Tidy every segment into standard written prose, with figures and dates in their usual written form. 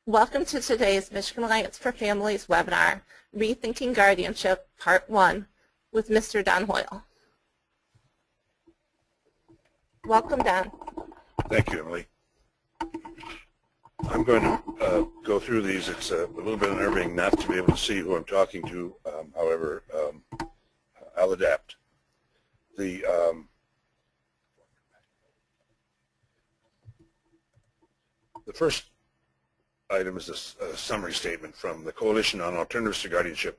Welcome to today's Michigan Alliance for Families webinar, Rethinking Guardianship, Part 1, with Mr. Don Hoyle. Welcome, Don. Thank you, Emily. I'm going to go through these. It's a little bit unnerving not to be able to see who I'm talking to. However, I'll adapt. The first item is a summary statement from the Coalition on Alternatives to Guardianship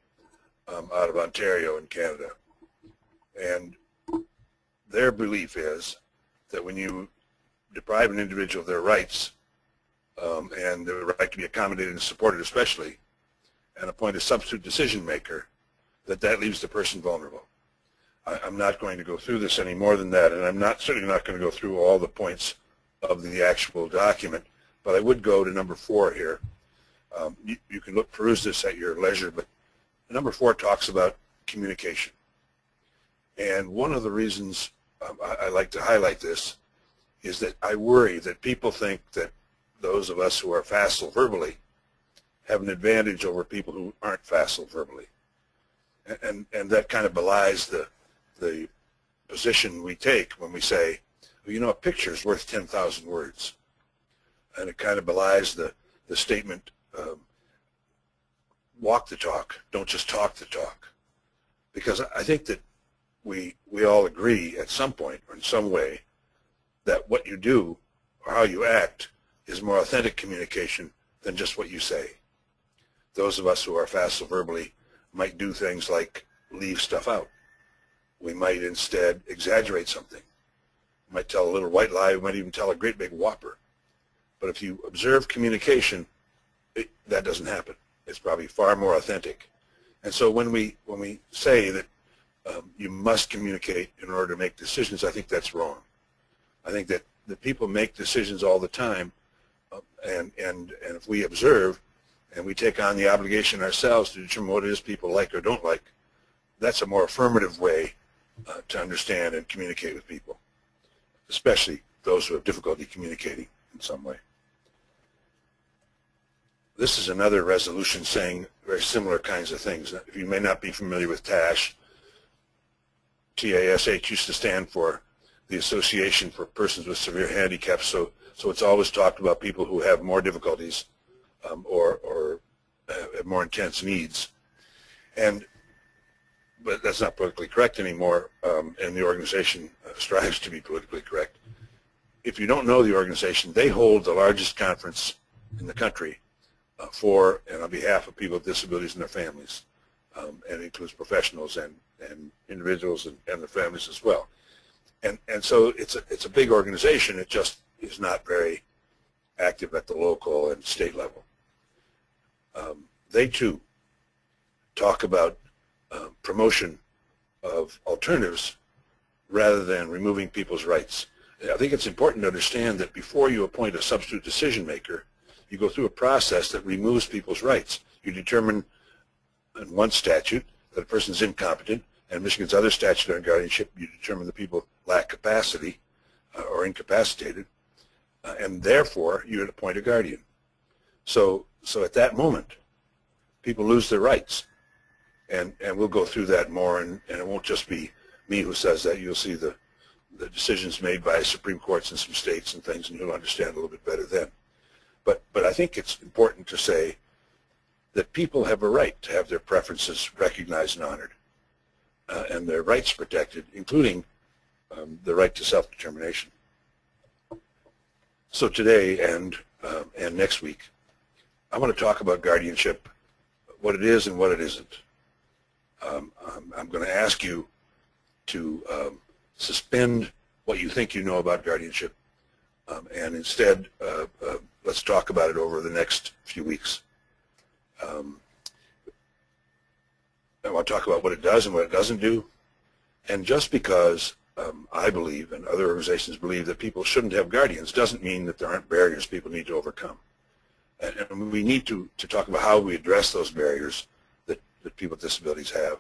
out of Ontario in Canada. And their belief is that when you deprive an individual of their rights and their right to be accommodated and supported especially, and appoint a substitute decision maker, that leaves the person vulnerable. I'm not going to go through this any more than that, and I'm certainly not going to go through all the points of the actual document, but I would go to number 4 here. You can peruse this at your leisure, but number 4 talks about communication. And one of the reasons I like to highlight this is that I worry that people think that those of us who are facile verbally have an advantage over people who aren't facile verbally. And that kind of belies the position we take when we say, well, you know, a picture is worth 10,000 words. And it kind of belies the statement, walk the talk, don't just talk the talk. Because I think that we all agree at some point or in some way that what you do or how you act is more authentic communication than just what you say. Those of us who are facile verbally might do things like leave stuff out. We might instead exaggerate something. We might tell a little white lie. We might even tell a great big whopper. But if you observe communication, that doesn't happen. It's probably far more authentic. And so when we say that you must communicate in order to make decisions, I think that's wrong. I think that people make decisions all the time, and if we observe and we take on the obligation ourselves to determine what it is people like or don't like, that's a more affirmative way to understand and communicate with people, especially those who have difficulty communicating in some way. This is another resolution saying very similar kinds of things. If you may not be familiar with TASH, TASH used to stand for the Association for Persons with Severe Handicaps, so it's always talked about people who have more difficulties or have more intense needs. But that's not politically correct anymore, and the organization strives to be politically correct. If you don't know the organization, they hold the largest conference in the country for and on behalf of people with disabilities and their families, and it includes professionals and individuals and their families as well. And so it's a big organization. It just is not very active at the local and state level. They too talk about promotion of alternatives rather than removing people's rights. I think it's important to understand that before you appoint a substitute decision maker, you go through a process that removes people's rights. You determine in one statute that a person is incompetent, and Michigan's other statute on guardianship, you determine that people lack capacity or incapacitated, and therefore you would appoint a guardian. So at that moment, people lose their rights, and we'll go through that more, and it won't just be me who says that. You'll see the decisions made by Supreme Courts in some states and things, and you'll understand a little bit better then. But I think it's important to say that people have a right to have their preferences recognized and honored, and their rights protected, including the right to self-determination. So today and next week, I want to talk about guardianship, what it is and what it isn't. I'm going to ask you to suspend what you think you know about guardianship, and instead let's talk about it over the next few weeks. I want to talk about what it does and what it doesn't do. And just because I believe and other organizations believe that people shouldn't have guardians doesn't mean that there aren't barriers people need to overcome. And we need to talk about how we address those barriers that people with disabilities have.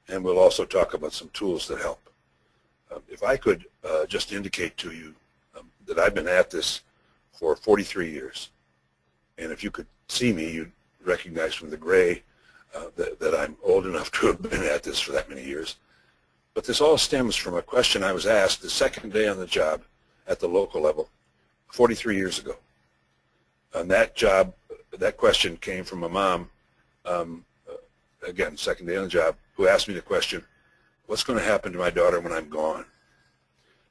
And we'll also talk about some tools that help. If I could just indicate to you that I've been at this for 43 years, and if you could see me, you'd recognize from the gray that I'm old enough to have been at this for that many years. But this all stems from a question I was asked the second day on the job at the local level 43 years ago. And that question came from a mom, again, second day on the job, who asked me the question, what's going to happen to my daughter when I'm gone?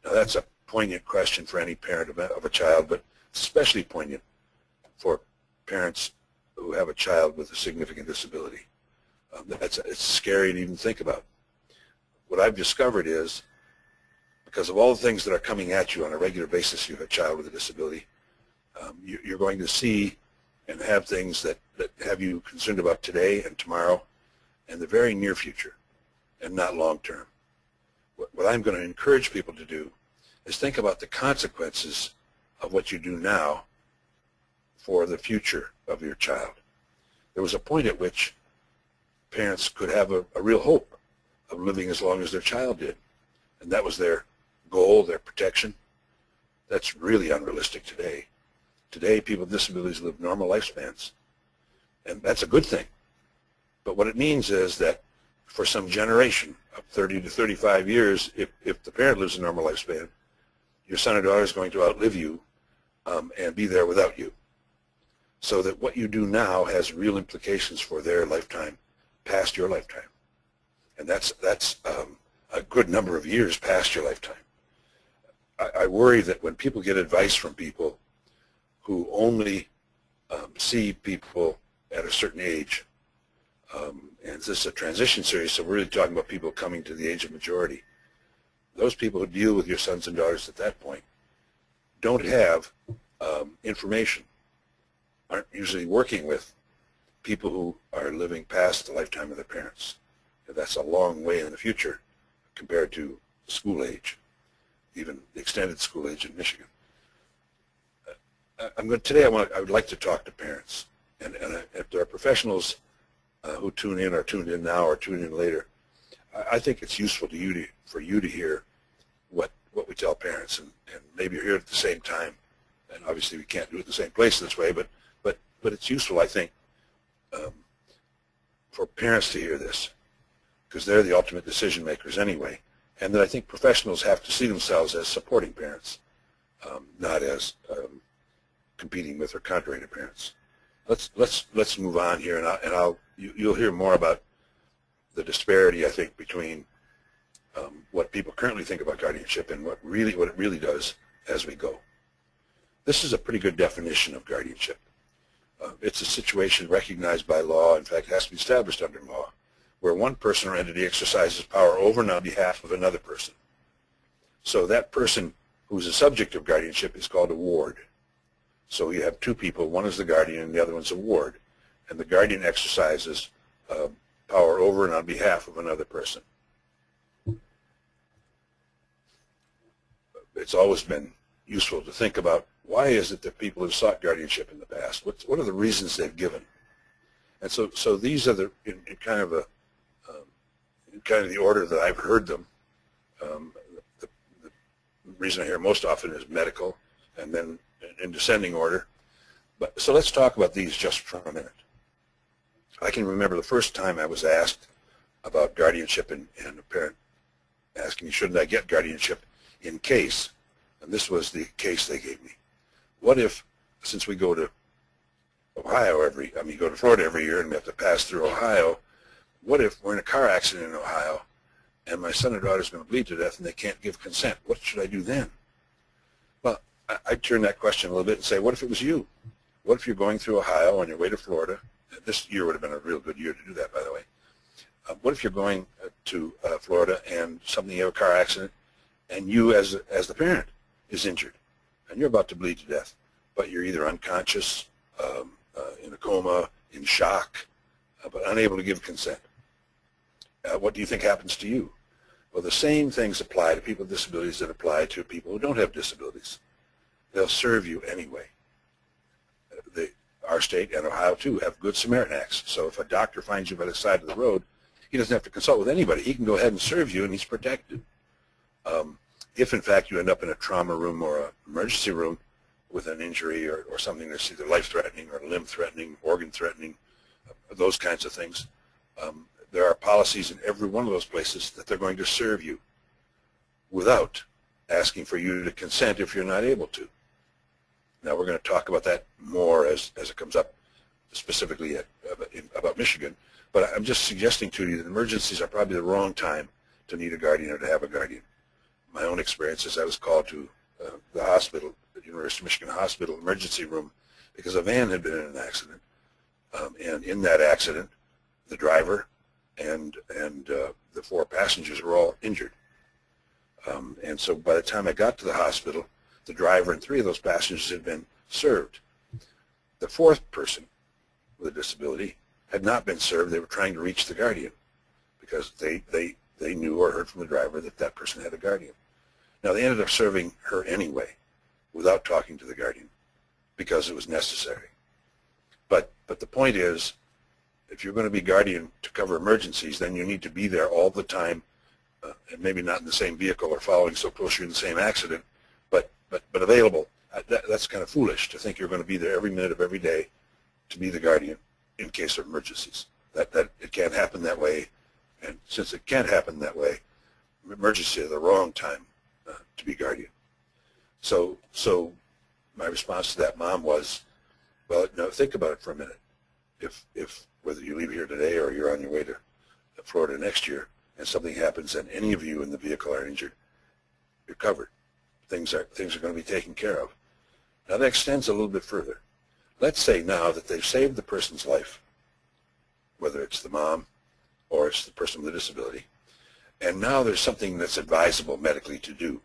Now that's a poignant question for any parent of a child, but it's especially poignant for parents who have a child with a significant disability. It's scary to even think about. What I've discovered is, because of all the things that are coming at you on a regular basis, you have a child with a disability, you're going to see and have things that have you concerned about today and tomorrow and the very near future and not long term. What I'm going to encourage people to do is think about the consequences of what you do now for the future of your child. There was a point at which parents could have a real hope of living as long as their child did, and that was their goal, their protection. That's really unrealistic today. Today, people with disabilities live normal lifespans, and that's a good thing. But what it means is that for some generation of 30 to 35 years, if the parent lives a normal lifespan, your son or daughter is going to outlive you and be there without you. So that what you do now has real implications for their lifetime past your lifetime. And that's a good number of years past your lifetime. I worry that when people get advice from people who only see people at a certain age, and this is a transition series, so we're really talking about people coming to the age of majority. Those people who deal with your sons and daughters at that point don't have information, aren't usually working with people who are living past the lifetime of their parents. And that's a long way in the future compared to school age, even the extended school age in Michigan. Today I would like to talk to parents, and if there are professionals who tune in or tuned in now or tune in later, I think it's useful for you to hear what we tell parents, and maybe you're here at the same time, and obviously we can't do it in the same place this way, but it's useful, I think, for parents to hear this, because they're the ultimate decision makers anyway, and that I think professionals have to see themselves as supporting parents, not as competing with or contrary to parents. Let's move on here, and you'll hear more about the disparity, I think, between what people currently think about guardianship and what it really does as we go. This is a pretty good definition of guardianship. It's a situation recognized by law, in fact, it has to be established under law, where one person or entity exercises power over and on behalf of another person. So that person who's a subject of guardianship is called a ward. So you have two people, one is the guardian and the other one's a ward, and the guardian exercises power over and on behalf of another person. It's always been useful to think about, why is it that people have sought guardianship in the past? What are the reasons they've given? And so these are in kind of the order that I've heard them. The reason I hear most often is medical, and then in descending order. So let's talk about these just for a minute. I can remember the first time I was asked about guardianship, and a parent asking me, shouldn't I get guardianship in case, and this was the case they gave me. What if, since we go to go to Florida every year and we have to pass through Ohio, what if we're in a car accident in Ohio and my son or daughter is going to bleed to death and they can't give consent? What should I do then? Well, I'd turn that question a little bit and say, what if it was you? What if you're going through Ohio on your way to Florida? This year would have been a real good year to do that, by the way. What if you're going to Florida and you have a car accident and you as the parent is injured and you're about to bleed to death, but you're either unconscious, in a coma, in shock, but unable to give consent? What do you think happens to you? Well, the same things apply to people with disabilities that apply to people who don't have disabilities. They'll serve you anyway. Our state and Ohio, too, have Good Samaritan Acts. So if a doctor finds you by the side of the road, he doesn't have to consult with anybody. He can go ahead and serve you, and he's protected. If, in fact, you end up in a trauma room or an emergency room, with an injury or something that's either life-threatening or limb-threatening, organ-threatening, those kinds of things. There are policies in every one of those places that they're going to serve you without asking for you to consent if you're not able to. Now, we're going to talk about that more as it comes up, specifically about Michigan, but I'm just suggesting to you that emergencies are probably the wrong time to need a guardian or to have a guardian. My own experience is I was called to the hospital, the University of Michigan Hospital emergency room, because a van had been in an accident, and in that accident, the driver and the 4 passengers were all injured. And so by the time I got to the hospital, the driver and 3 of those passengers had been served. The 4th person with a disability had not been served. They were trying to reach the guardian because they knew or heard from the driver that that person had a guardian. Now, they ended up serving her anyway without talking to the guardian because it was necessary. But the point is, if you're going to be guardian to cover emergencies, then you need to be there all the time, and maybe not in the same vehicle or following so close you're in the same accident, but available. That's kind of foolish to think you're going to be there every minute of every day to be the guardian in case of emergencies. That it can't happen that way, and since it can't happen that way, emergency is the wrong time to be guardian. So my response to that mom was, well, no, think about it for a minute. If whether you leave here today or you're on your way to Florida next year and something happens and any of you in the vehicle are injured, you're covered. Things are going to be taken care of. Now that extends a little bit further. Let's say now that they've saved the person's life, whether it's the mom or it's the person with a disability, and now there's something that's advisable medically to do,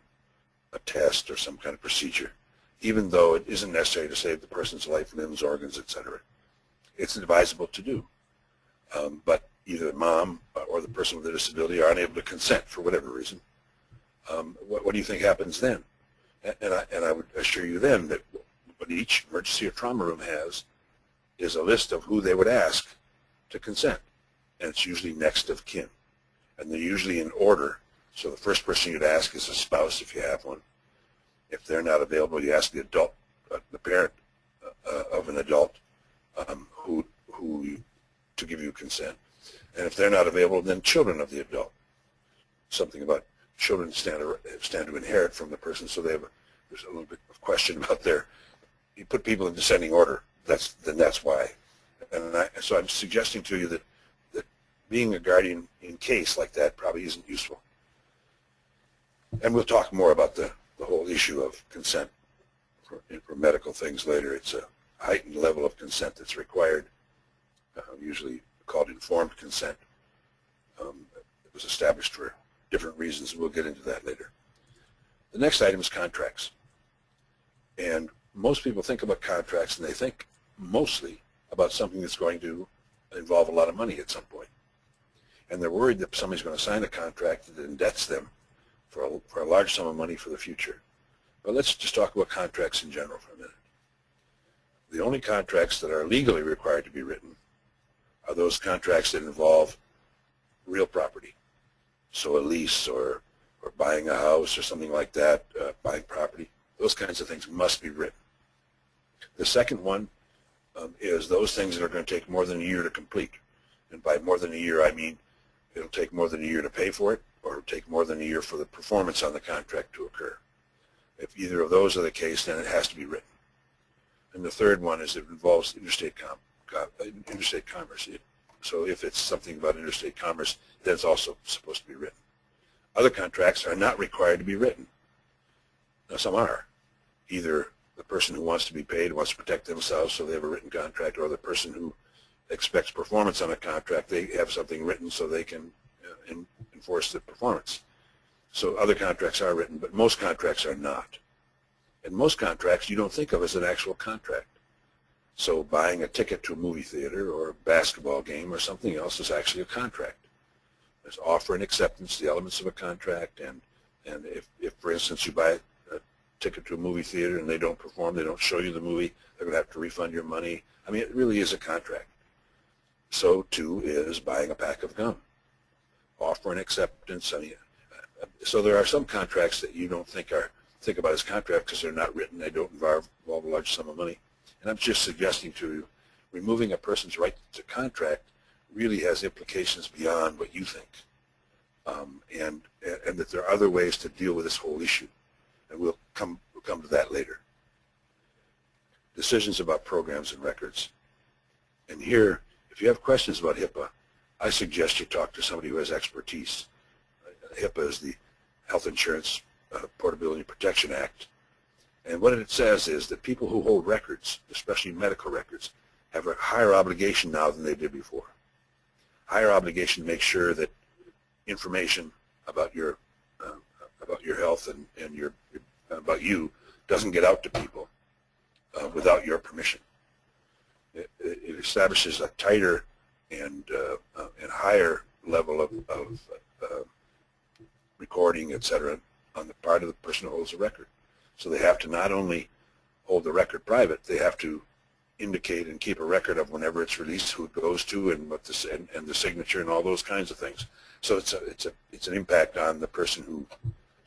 a test or some kind of procedure, even though it isn't necessary to save the person's life, limbs, organs, etc. It's advisable to do. But either the mom or the person with a disability are unable to consent for whatever reason. What do you think happens then? And I would assure you then that what each emergency or trauma room has is a list of who they would ask to consent. And it's usually next of kin. And they're usually in order. So the first person you'd ask is a spouse if you have one. If they're not available, you ask the adult, the parent of an adult who to give you consent. And if they're not available, then children of the adult. Something about children stand to inherit from the person, so there's a little bit of question about you put people in descending order. That's why. And so I'm suggesting to you that being a guardian in case like that probably isn't useful. And we'll talk more about the whole issue of consent for medical things later. It's a heightened level of consent that's required, usually called informed consent. It was established for different reasons, and we'll get into that later. The next item is contracts. And most people think about contracts, and they think mostly about something that's going to involve a lot of money at some point. And they're worried that somebody's going to sign a contract that indebts them for a large sum of money for the future. But let's just talk about contracts in general for a minute. The only contracts that are legally required to be written are those contracts that involve real property. So a lease or buying a house or something like that, buying property, those kinds of things must be written. The second one is those things that are going to take more than a year to complete. And by more than a year, I mean it'll take more than a year to pay for it, or it'll take more than a year for the performance on the contract to occur. If either of those are the case, then it has to be written. And the third one is it involves interstate commerce. So if it's something about interstate commerce, then it's also supposed to be written. Other contracts are not required to be written. Now, some are. Either the person who wants to be paid wants to protect themselves, so they have a written contract, or the person who expects performance on a contract, they have something written so they can enforce the performance. So other contracts are written, but most contracts are not. And most contracts you don't think of as an actual contract. So buying a ticket to a movie theater or a basketball game or something else is actually a contract. There's offer and acceptance, the elements of a contract, and if for instance, you buy a ticket to a movie theater and they don't perform, they don't show you the movie, they're going to have to refund your money. I mean, it really is a contract. So too is buying a pack of gum. Offer and acceptance. I mean, so there are some contracts that you don't think are think about his contract because they're not written, they don't involve a large sum of money. And I'm just suggesting to you, removing a person's right to contract really has implications beyond what you think. And that there are other ways to deal with this whole issue. And we'll come to that later. Decisions about programs and records. And here, if you have questions about HIPAA, I suggest you talk to somebody who has expertise. HIPAA is the Health Insurance Portability and Protection Act. And what it says is that people who hold records, especially medical records, have a higher obligation now than they did before. Higher obligation to make sure that information about your health and about you doesn't get out to people without your permission. It establishes a tighter and higher level of recording, etc., on the part of the person who holds the record. So they have to not only hold the record private, they have to indicate and keep a record of whenever it's released, who it goes to, and what and the signature and all those kinds of things. So it's an impact on the person who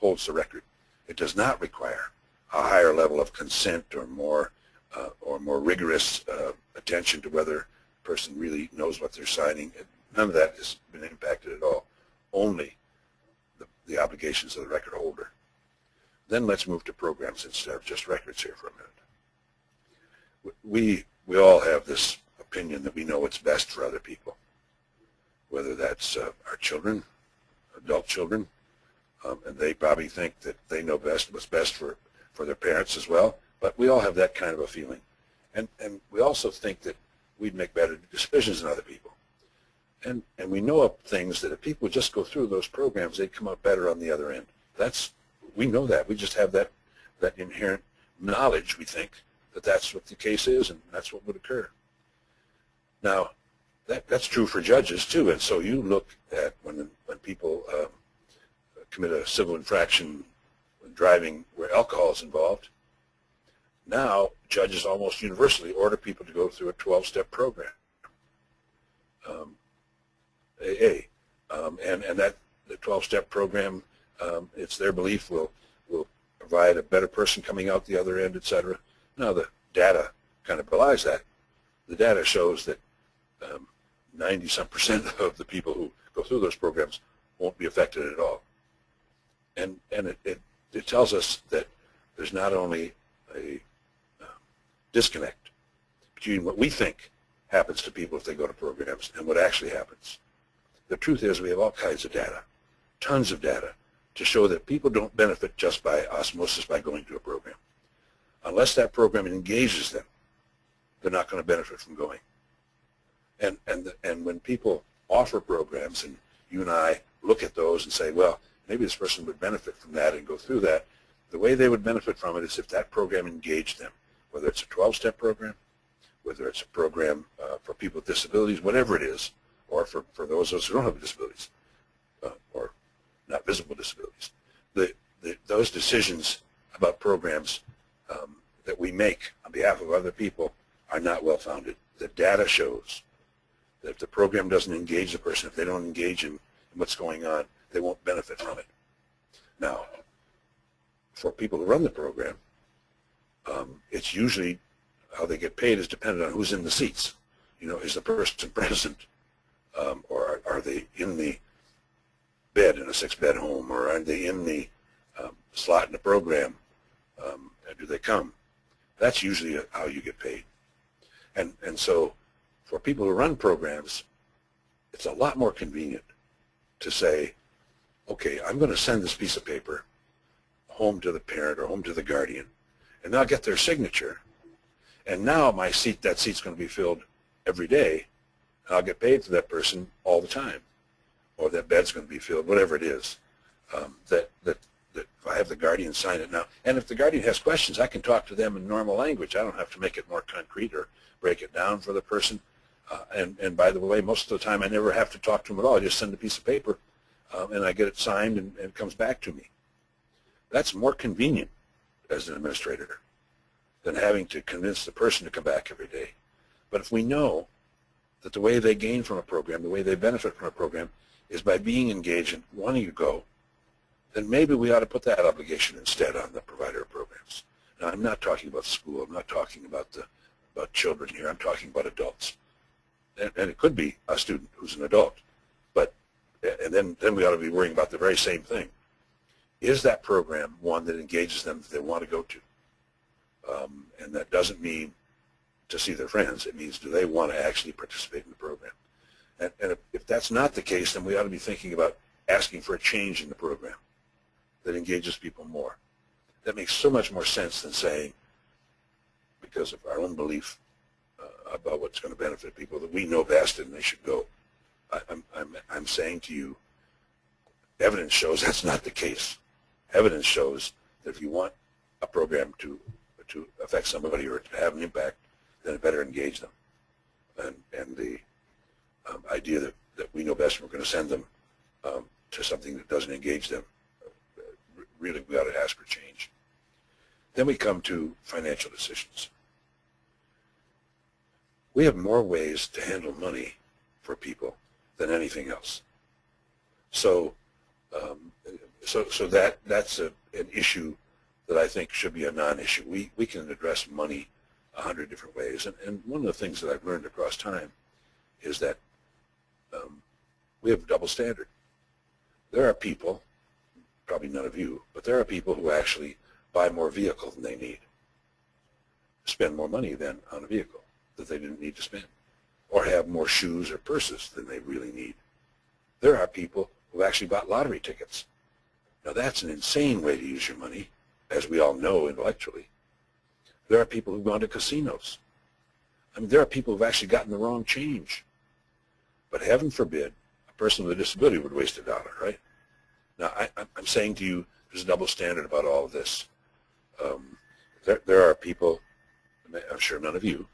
holds the record. It does not require a higher level of consent or more rigorous attention to whether a person really knows what they're signing. None of that has been impacted at all. Only the obligations of the record holder. Then let's move to programs instead of just records here for a minute. We all have this opinion that we know what's best for other people, whether that's our children, adult children, and they probably think that they know what's best for their parents as well, but we all have that kind of a feeling. And we also think that we'd make better decisions than other people. And we know of things that if people just go through those programs, they'd come out better on the other end. We know that. We just have that inherent knowledge, we think, that that's what the case is and that's what would occur. Now, that's true for judges too, and so you look at when people commit a civil infraction driving where alcohol is involved, now judges almost universally order people to go through a 12-step program, AA, and that the 12-step program, it's their belief will provide a better person coming out the other end, etc. Now the data kind of belies that. The data shows that 90-some% of the people who go through those programs won't be affected at all. And it tells us that there's not only a disconnect between what we think happens to people if they go to programs and what actually happens. The truth is we have all kinds of data, tons of data, to show that people don't benefit just by osmosis by going to a program. Unless that program engages them, they're not going to benefit from going. And when people offer programs, and you and I look at those and say, well, maybe this person would benefit from that and go through that, the way they would benefit from it is if that program engaged them, whether it's a 12-step program, whether it's a program for people with disabilities, whatever it is, or for those of us who don't have disabilities, or not visible disabilities. Those decisions about programs that we make on behalf of other people are not well-founded. The data shows that if the program doesn't engage the person, if they don't engage in what's going on, they won't benefit from it. Now, for people who run the program, it's usually how they get paid is dependent on who's in the seats. You know, is the person present, or are they in the bed in a 6-bed home, or are they in the slot in the program? Do they come? That's usually how you get paid. And so for people who run programs, it's a lot more convenient to say, okay, I'm going to send this piece of paper home to the parent or home to the guardian, and they'll get their signature. And now my seat, that seat's going to be filled every day, and I'll get paid for that person all the time. Or that bed's going to be filled, whatever it is, that if I have the guardian sign it now. And if the guardian has questions, I can talk to them in normal language. I don't have to make it more concrete or break it down for the person. And by the way, most of the time I never have to talk to them at all. I just send a piece of paper, and I get it signed, and it comes back to me. That's more convenient as an administrator than having to convince the person to come back every day. But if we know that the way they gain from a program, the way they benefit from a program, is by being engaged and wanting to go, then maybe we ought to put that obligation instead on the provider of programs. Now, I'm not talking about school. I'm not talking about children here. I'm talking about adults. And it could be a student who's an adult. And then we ought to be worrying about the very same thing. Is that program one that engages them that they want to go to? And that doesn't mean to see their friends. It means, do they want to actually participate in the program? And if that's not the case, then we ought to be thinking about asking for a change in the program that engages people more. That makes so much more sense than saying, because of our own belief about what's going to benefit people, that we know best and they should go. I'm saying to you, evidence shows that's not the case. Evidence shows that if you want a program to affect somebody or to have an impact, then it better engage them. And the idea that we know best and we're going to send them to something that doesn't engage them, really we ought to ask for change. Then we come to financial decisions. We have more ways to handle money for people than anything else. So that's an issue that I think should be a non-issue. We can address money 100 different ways. And one of the things that I've learned across time is that we have a double standard. There are people, probably none of you, but there are people who actually buy more vehicle than they need, spend more money than on a vehicle that they didn't need to spend, or have more shoes or purses than they really need. There are people who actually bought lottery tickets. Now that's an insane way to use your money, as we all know intellectually. There are people who've gone to casinos. I mean, there are people who've actually gotten the wrong change. But heaven forbid a person with a disability would waste $1, right? Now, I'm saying to you, there's a double standard about all of this. There are people, I'm sure none of you,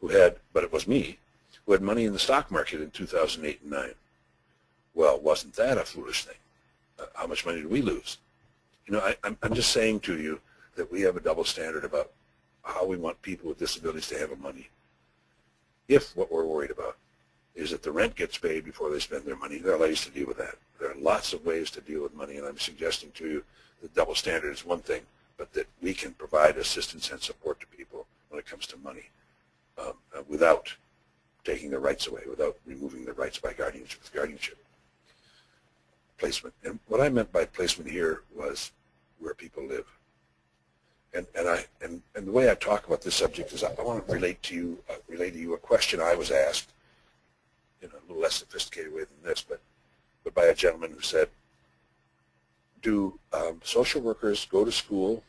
who had, but it was me, who had money in the stock market in 2008 and 2009. Well, wasn't that a foolish thing? How much money did we lose? You know, I'm just saying to you that we have a double standard about how we want people with disabilities to handle money. If what we're worried about is that the rent gets paid before they spend their money, there are ways to deal with that. There are lots of ways to deal with money, and I'm suggesting to you that double standard is one thing, but that we can provide assistance and support to people when it comes to money without taking their rights away, without removing their rights by guardianship with guardianship. Placement. And what I meant by placement here was where people live. And the way I talk about this subject is I want to relate to you a question I was asked in a little less sophisticated way than this, but by a gentleman who said, do social workers go to school?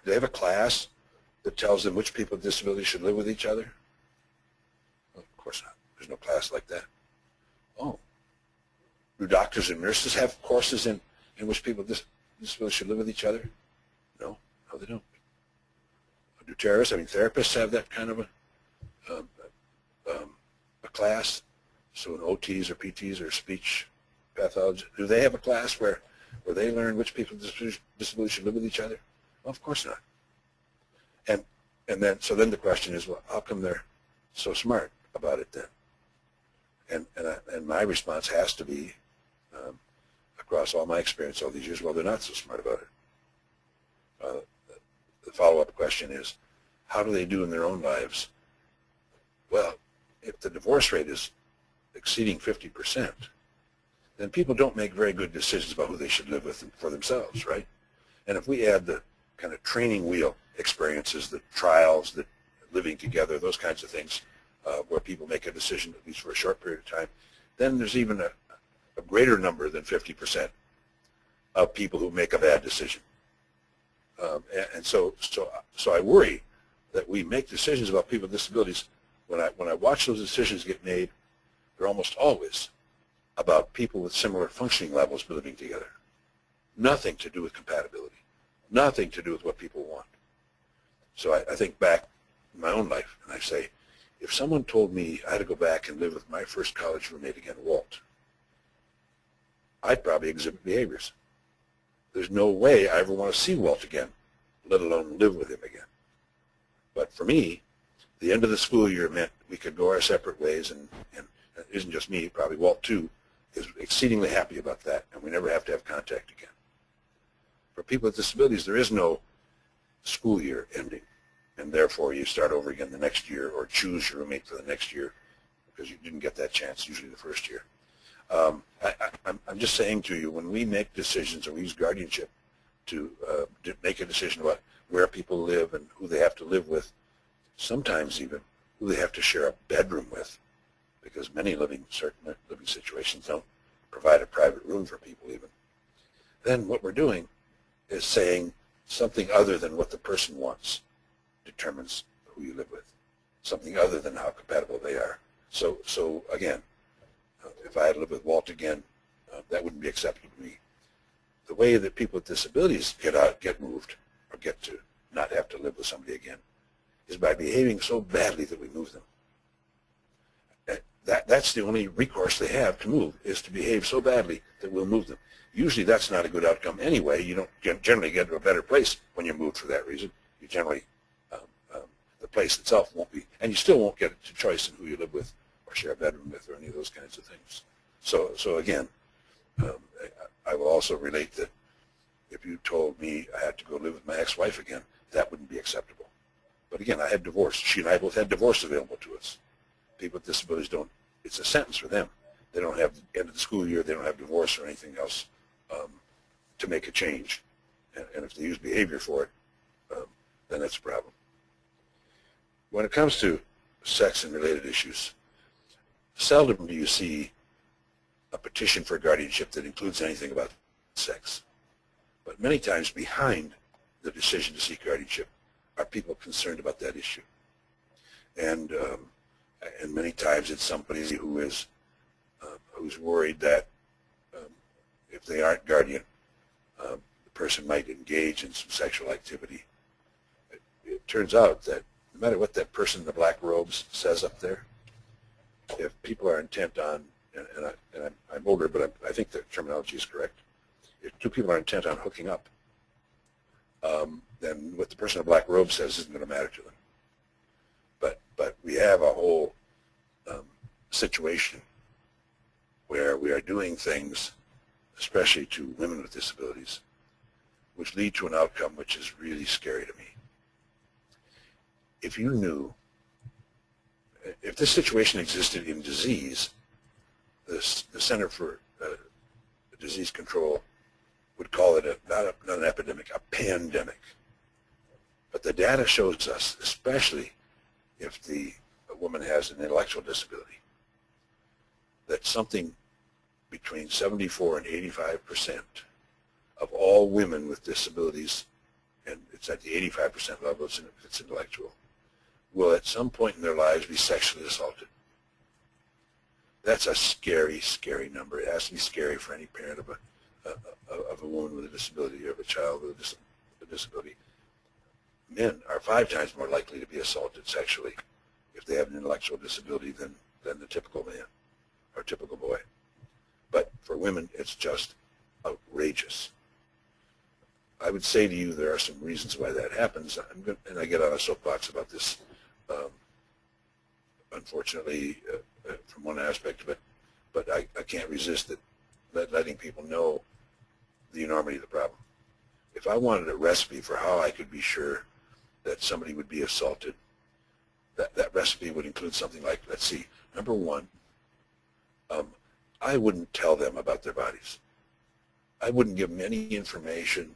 Do they have a class that tells them which people with disabilities should live with each other? Well, of course not. There's no class like that. Oh. Do doctors and nurses have courses in which people with disabilities should live with each other? No. No, they don't. Do therapists have that kind of a class? So in OTs or PTs or speech pathology, do they have a class where they learn which people with disabilities should live with each other? Well, of course not. And then the question is, well, how come they're so smart about it then? And my response has to be, across all my experience all these years, well, they're not so smart about it. The follow-up question is, how do they do in their own lives? Well, if the divorce rate is exceeding 50%, then people don't make very good decisions about who they should live with for themselves, right? And if we add the kind of training wheel experiences, the trials, the living together, those kinds of things, where people make a decision, at least for a short period of time, then there's even a greater number than 50% of people who make a bad decision. And so I worry that we make decisions about people with disabilities. When I watch those decisions get made, they're almost always about people with similar functioning levels living together. Nothing to do with compatibility. Nothing to do with what people want. So I think back in my own life, and I say, if someone told me I had to go back and live with my first college roommate again, Walt, I'd probably exhibit behaviors. There's no way I ever want to see Walt again, let alone live with him again. But for me, the end of the school year meant we could go our separate ways, and it isn't just me, probably Walt too, is exceedingly happy about that, and we never have to have contact again. For people with disabilities, there is no school year ending, and therefore you start over again the next year or choose your roommate for the next year because you didn't get that chance usually the first year. I'm just saying to you, when we make decisions or we use guardianship to make a decision about where people live and who they have to live with, sometimes even who they have to share a bedroom with, because many certain living situations don't provide a private room for people even, then what we're doing is saying something other than what the person wants determines who you live with, something other than how compatible they are. So again, if I had to live with Walt again, that wouldn't be acceptable to me. The way that people with disabilities get moved, or get to not have to live with somebody again, is by behaving so badly that we move them. That's the only recourse they have to move, is to behave so badly that we'll move them. Usually that's not a good outcome anyway. You don't generally get to a better place when you're moved for that reason. You generally, the place itself won't be, and you still won't get a choice in who you live with or share a bedroom with or any of those kinds of things. So again, I will also relate that if you told me I had to go live with my ex-wife again, that wouldn't be acceptable. But again, I had divorce. She and I both had divorce available to us. People with disabilities don't, it's a sentence for them. They don't have the end of the school year, they don't have divorce or anything else to make a change. And if they use behavior for it, then that's a problem. When it comes to sex and related issues, seldom do you see a petition for guardianship that includes anything about sex. But many times behind the decision to seek guardianship are people concerned about that issue. And many times it's somebody who is who's worried that if they aren't guardian, the person might engage in some sexual activity. It turns out that no matter what that person in the black robes says up there, if people are intent on, and I'm older, but I think the terminology is correct, if two people are intent on hooking up, then what the person in the black robe says isn't going to matter to them. But we have a whole situation where we are doing things, especially to women with disabilities, which lead to an outcome which is really scary to me. If you knew, if this situation existed in disease, the Center for Disease Control would call it not an epidemic, a pandemic. But the data shows us, especially if a woman has an intellectual disability, that something between 74 and 85% of all women with disabilities, and it's at the 85% level if it's intellectual, will at some point in their lives be sexually assaulted. That's a scary, scary number. It has to be scary for any parent of a woman with a disability or of a child with a disability. Men are 5 times more likely to be assaulted sexually if they have an intellectual disability than the typical man or typical boy. But for women, it's just outrageous. I would say to you there are some reasons why that happens, and I get on a soapbox about this, unfortunately, from one aspect of it, but I can't resist letting people know the enormity of the problem. If I wanted a recipe for how I could be sure that somebody would be assaulted, that recipe would include something like, let's see, number one, I wouldn't tell them about their bodies. I wouldn't give them any information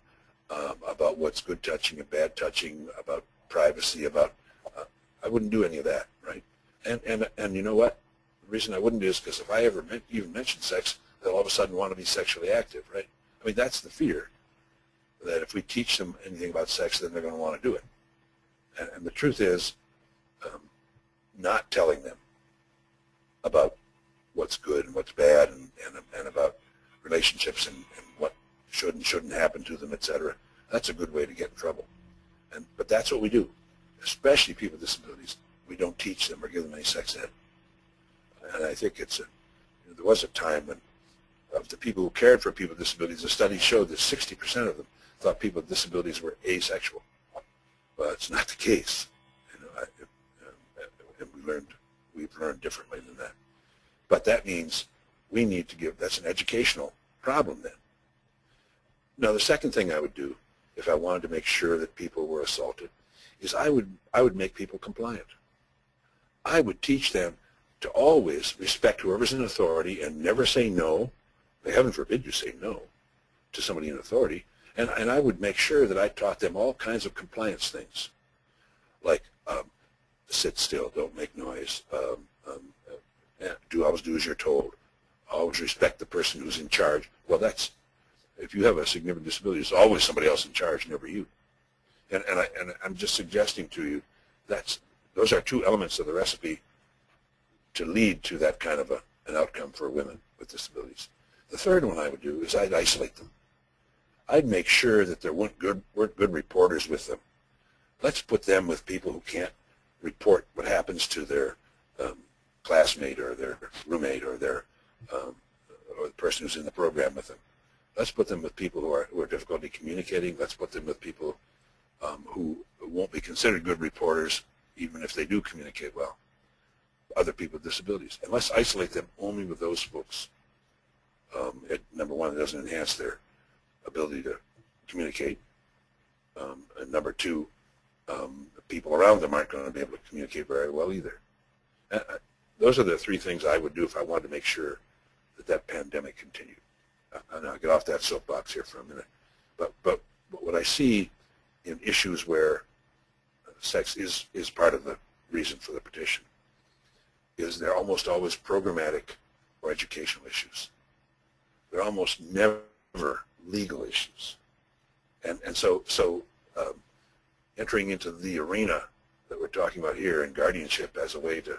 about what's good touching and bad touching, about privacy, I wouldn't do any of that, right? And you know what? The reason I wouldn't is because if I ever even mention sex, they'll all of a sudden want to be sexually active, right? I mean, that's the fear, that if we teach them anything about sex, then they're going to want to do it. And the truth is, not telling them about what's good and what's bad and about relationships and what should and shouldn't happen to them, etc. That's a good way to get in trouble. But that's what we do, especially people with disabilities. We don't teach them or give them any sex ed. And I think there was a time when, of the people who cared for people with disabilities, the study showed that 60% of them thought people with disabilities were asexual. Well, it's not the case. And we've learned differently than that. But that means we need to that's an educational problem then. Now, the second thing I would do if I wanted to make sure that people were assaulted is I would make people compliant. I would teach them to always respect whoever's in authority and never say no. Heaven forbid you say no to somebody in authority. And I would make sure that I taught them all kinds of compliance things, like sit still, don't make noise, always do as you're told, always respect the person who's in charge. Well, that's, if you have a significant disability, there's always somebody else in charge, never you. And I'm just suggesting to you those are two elements of the recipe to lead to that kind of an outcome for women with disabilities. The third one I would do is I'd isolate them. I'd make sure that there weren't good reporters with them. Let's put them with people who can't report what happens to their classmate or their roommate or the person who's in the program with them. Let's put them with people who are difficulty communicating. Let's put them with people who won't be considered good reporters, even if they do communicate well. Other people with disabilities. And let's isolate them only with those folks. Number one, it doesn't enhance their ability to communicate. And number two, the people around them aren't going to be able to communicate very well either. Those are the three things I would do if I wanted to make sure that pandemic continued. And I'll get off that soapbox here for a minute. But what I see in issues where sex is part of the reason for the petition is they're almost always programmatic or educational issues. They're almost never legal issues. And so entering into the arena that we're talking about here in guardianship as a way to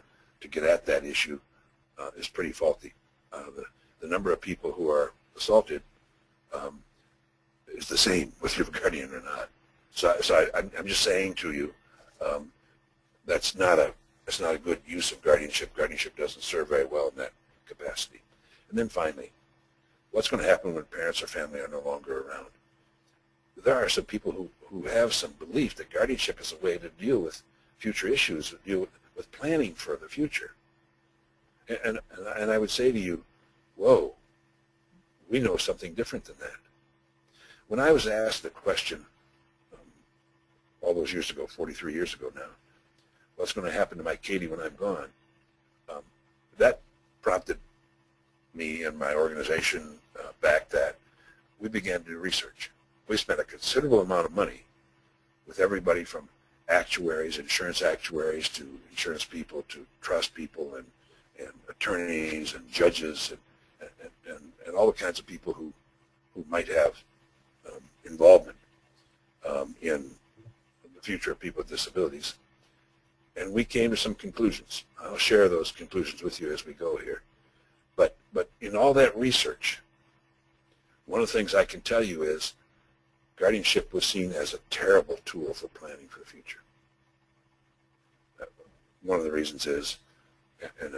get at that issue is pretty faulty. The number of people who are assaulted is the same whether you're a guardian or not. So I'm just saying to you, that's not a good use of guardianship. Guardianship doesn't serve very well in that capacity. And then finally, what's going to happen when parents or family are no longer around? There are some people who have some belief that guardianship is a way to deal with future issues, deal with planning for the future. And I would say to you, whoa, we know something different than that. When I was asked the question all those years ago, 43 years ago now, what's going to happen to my Katie when I'm gone, that prompted me and my organization back that we began to do research. We spent a considerable amount of money with everybody from actuaries, insurance actuaries, to insurance people, to trust people, and attorneys, and judges, and all the kinds of people who might have involvement in the future of people with disabilities. And we came to some conclusions. I'll share those conclusions with you as we go here. But in all that research, one of the things I can tell you is guardianship was seen as a terrible tool for planning for the future. One of the reasons is, and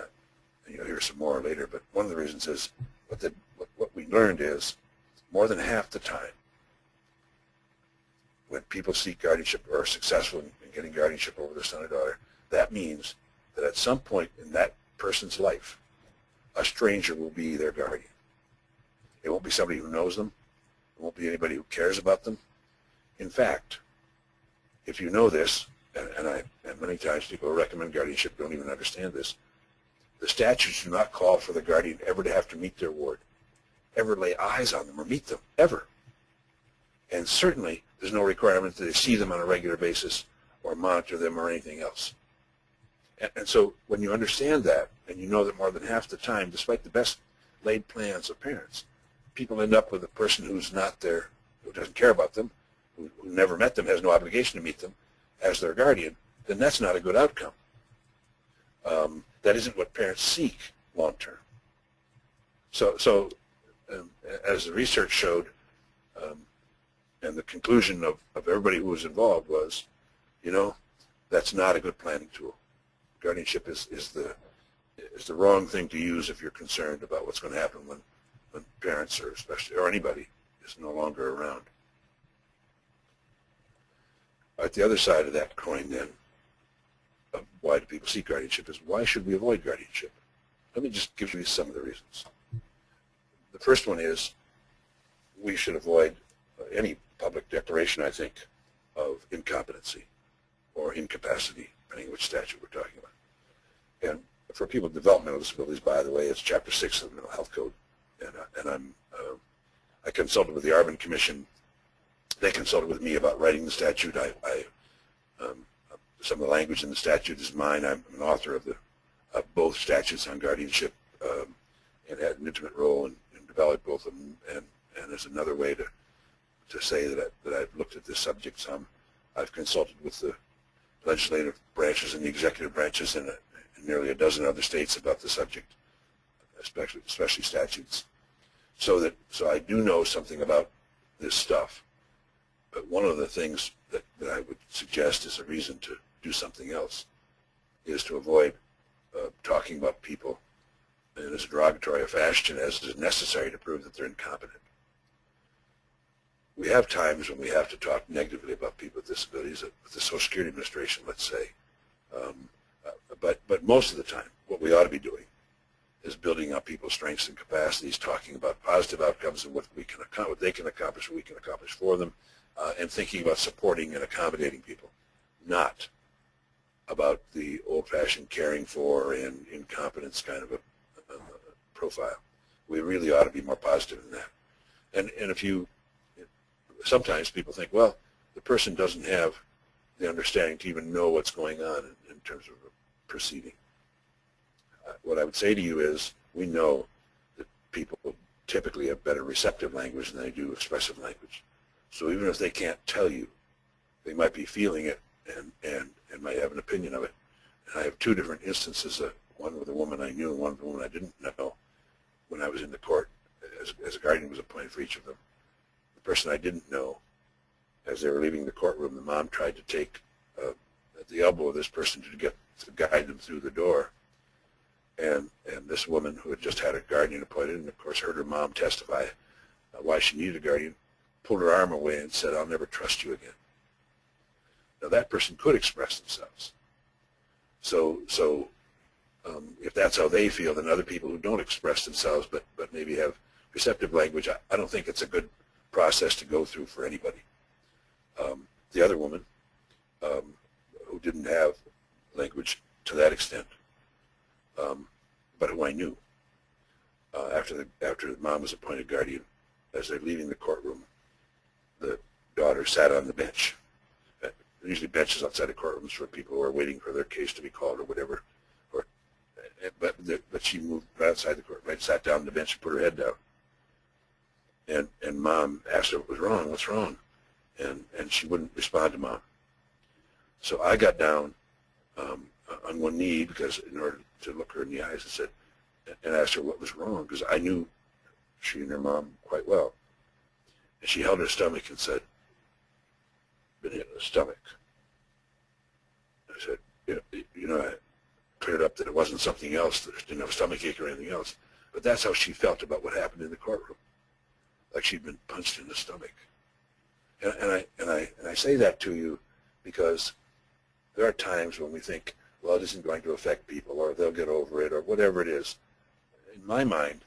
you'll hear some more later, but one of the reasons is what we learned is more than half the time when people seek guardianship or are successful in getting guardianship over their son or daughter, that means that at some point in that person's life, a stranger will be their guardian. It won't be somebody who knows them. It won't be anybody who cares about them. In fact, if you know this, and many times people who recommend guardianship don't even understand this, the statutes do not call for the guardian ever to have to meet their ward, ever lay eyes on them or meet them, ever. And certainly there's no requirement that they see them on a regular basis or monitor them or anything else. And so when you understand that, and you know that more than half the time, despite the best laid plans of parents, people end up with a person who's not there, who doesn't care about them, who never met them, has no obligation to meet them, as their guardian, then that's not a good outcome. That isn't what parents seek long term. So as the research showed, and the conclusion of everybody who was involved was, that's not a good planning tool. Guardianship is the wrong thing to use if you're concerned about what's going to happen when parents or anybody is no longer around. At the other side of that coin then, of why do people seek guardianship, is why should we avoid guardianship? Let me just give you some of the reasons. The first one is we should avoid any public declaration, I think, of incompetency or incapacity, depending which statute we're talking about. And for people with developmental disabilities, by the way, it's Chapter 6 of the Mental Health Code. And I consulted with the Arvin Commission. They consulted with me about writing the statute. Some of the language in the statute is mine. I'm an author of both statutes on guardianship, and had an intimate role in developing both of them. And as another way to say that I've looked at this subject some, I've consulted with the legislative branches and the executive branches in nearly a dozen other states about the subject, especially statutes. So I do know something about this stuff. But one of the things that I would suggest as a reason to do something else is to avoid talking about people in as derogatory a fashion as is necessary to prove that they're incompetent. We have times when we have to talk negatively about people with disabilities, with the Social Security Administration, let's say. But most of the time, what we ought to be doing is building up people's strengths and capacities, talking about positive outcomes and what they can accomplish, what we can accomplish for them, and thinking about supporting and accommodating people, not about the old-fashioned caring for and incompetence kind of a profile. We really ought to be more positive than that. And sometimes people think, well, the person doesn't have the understanding to even know what's going on in terms of a proceeding. What I would say to you is, we know that people typically have better receptive language than they do expressive language. So even if they can't tell you, they might be feeling it and might have an opinion of it. And I have two different instances, one with a woman I knew and one with a woman I didn't know when I was in the court, as a guardian was appointed for each of them. The person I didn't know, as they were leaving the courtroom, the mom tried to take at the elbow of this person to guide them through the door. And this woman, who had just had a guardian appointed and of course heard her mom testify why she needed a guardian, pulled her arm away and said, "I'll never trust you again." Now that person could express themselves. So if that's how they feel, then other people who don't express themselves but maybe have receptive language, I don't think it's a good process to go through for anybody. The other woman, who didn't have language to that extent, but who I knew, after the mom was appointed guardian, as they're leaving the courtroom, the daughter sat on the bench. Usually benches outside of courtrooms for people who are waiting for their case to be called or whatever. But she moved right outside the court, right, sat down on the bench and put her head down. And mom asked her what was wrong, what's wrong? And she wouldn't respond to mom. So I got down on one knee, because in order to look her in the eyes, and asked her what was wrong, because I knew she and her mom quite well. And she held her stomach and said, "Been hit in the stomach." I said, I cleared up that it wasn't something else, that she didn't have a stomach ache or anything else. But that's how she felt about what happened in the courtroom, like she'd been punched in the stomach. And I say that to you because there are times when we think, well, it isn't going to affect people, or they'll get over it, or whatever it is. In my mind,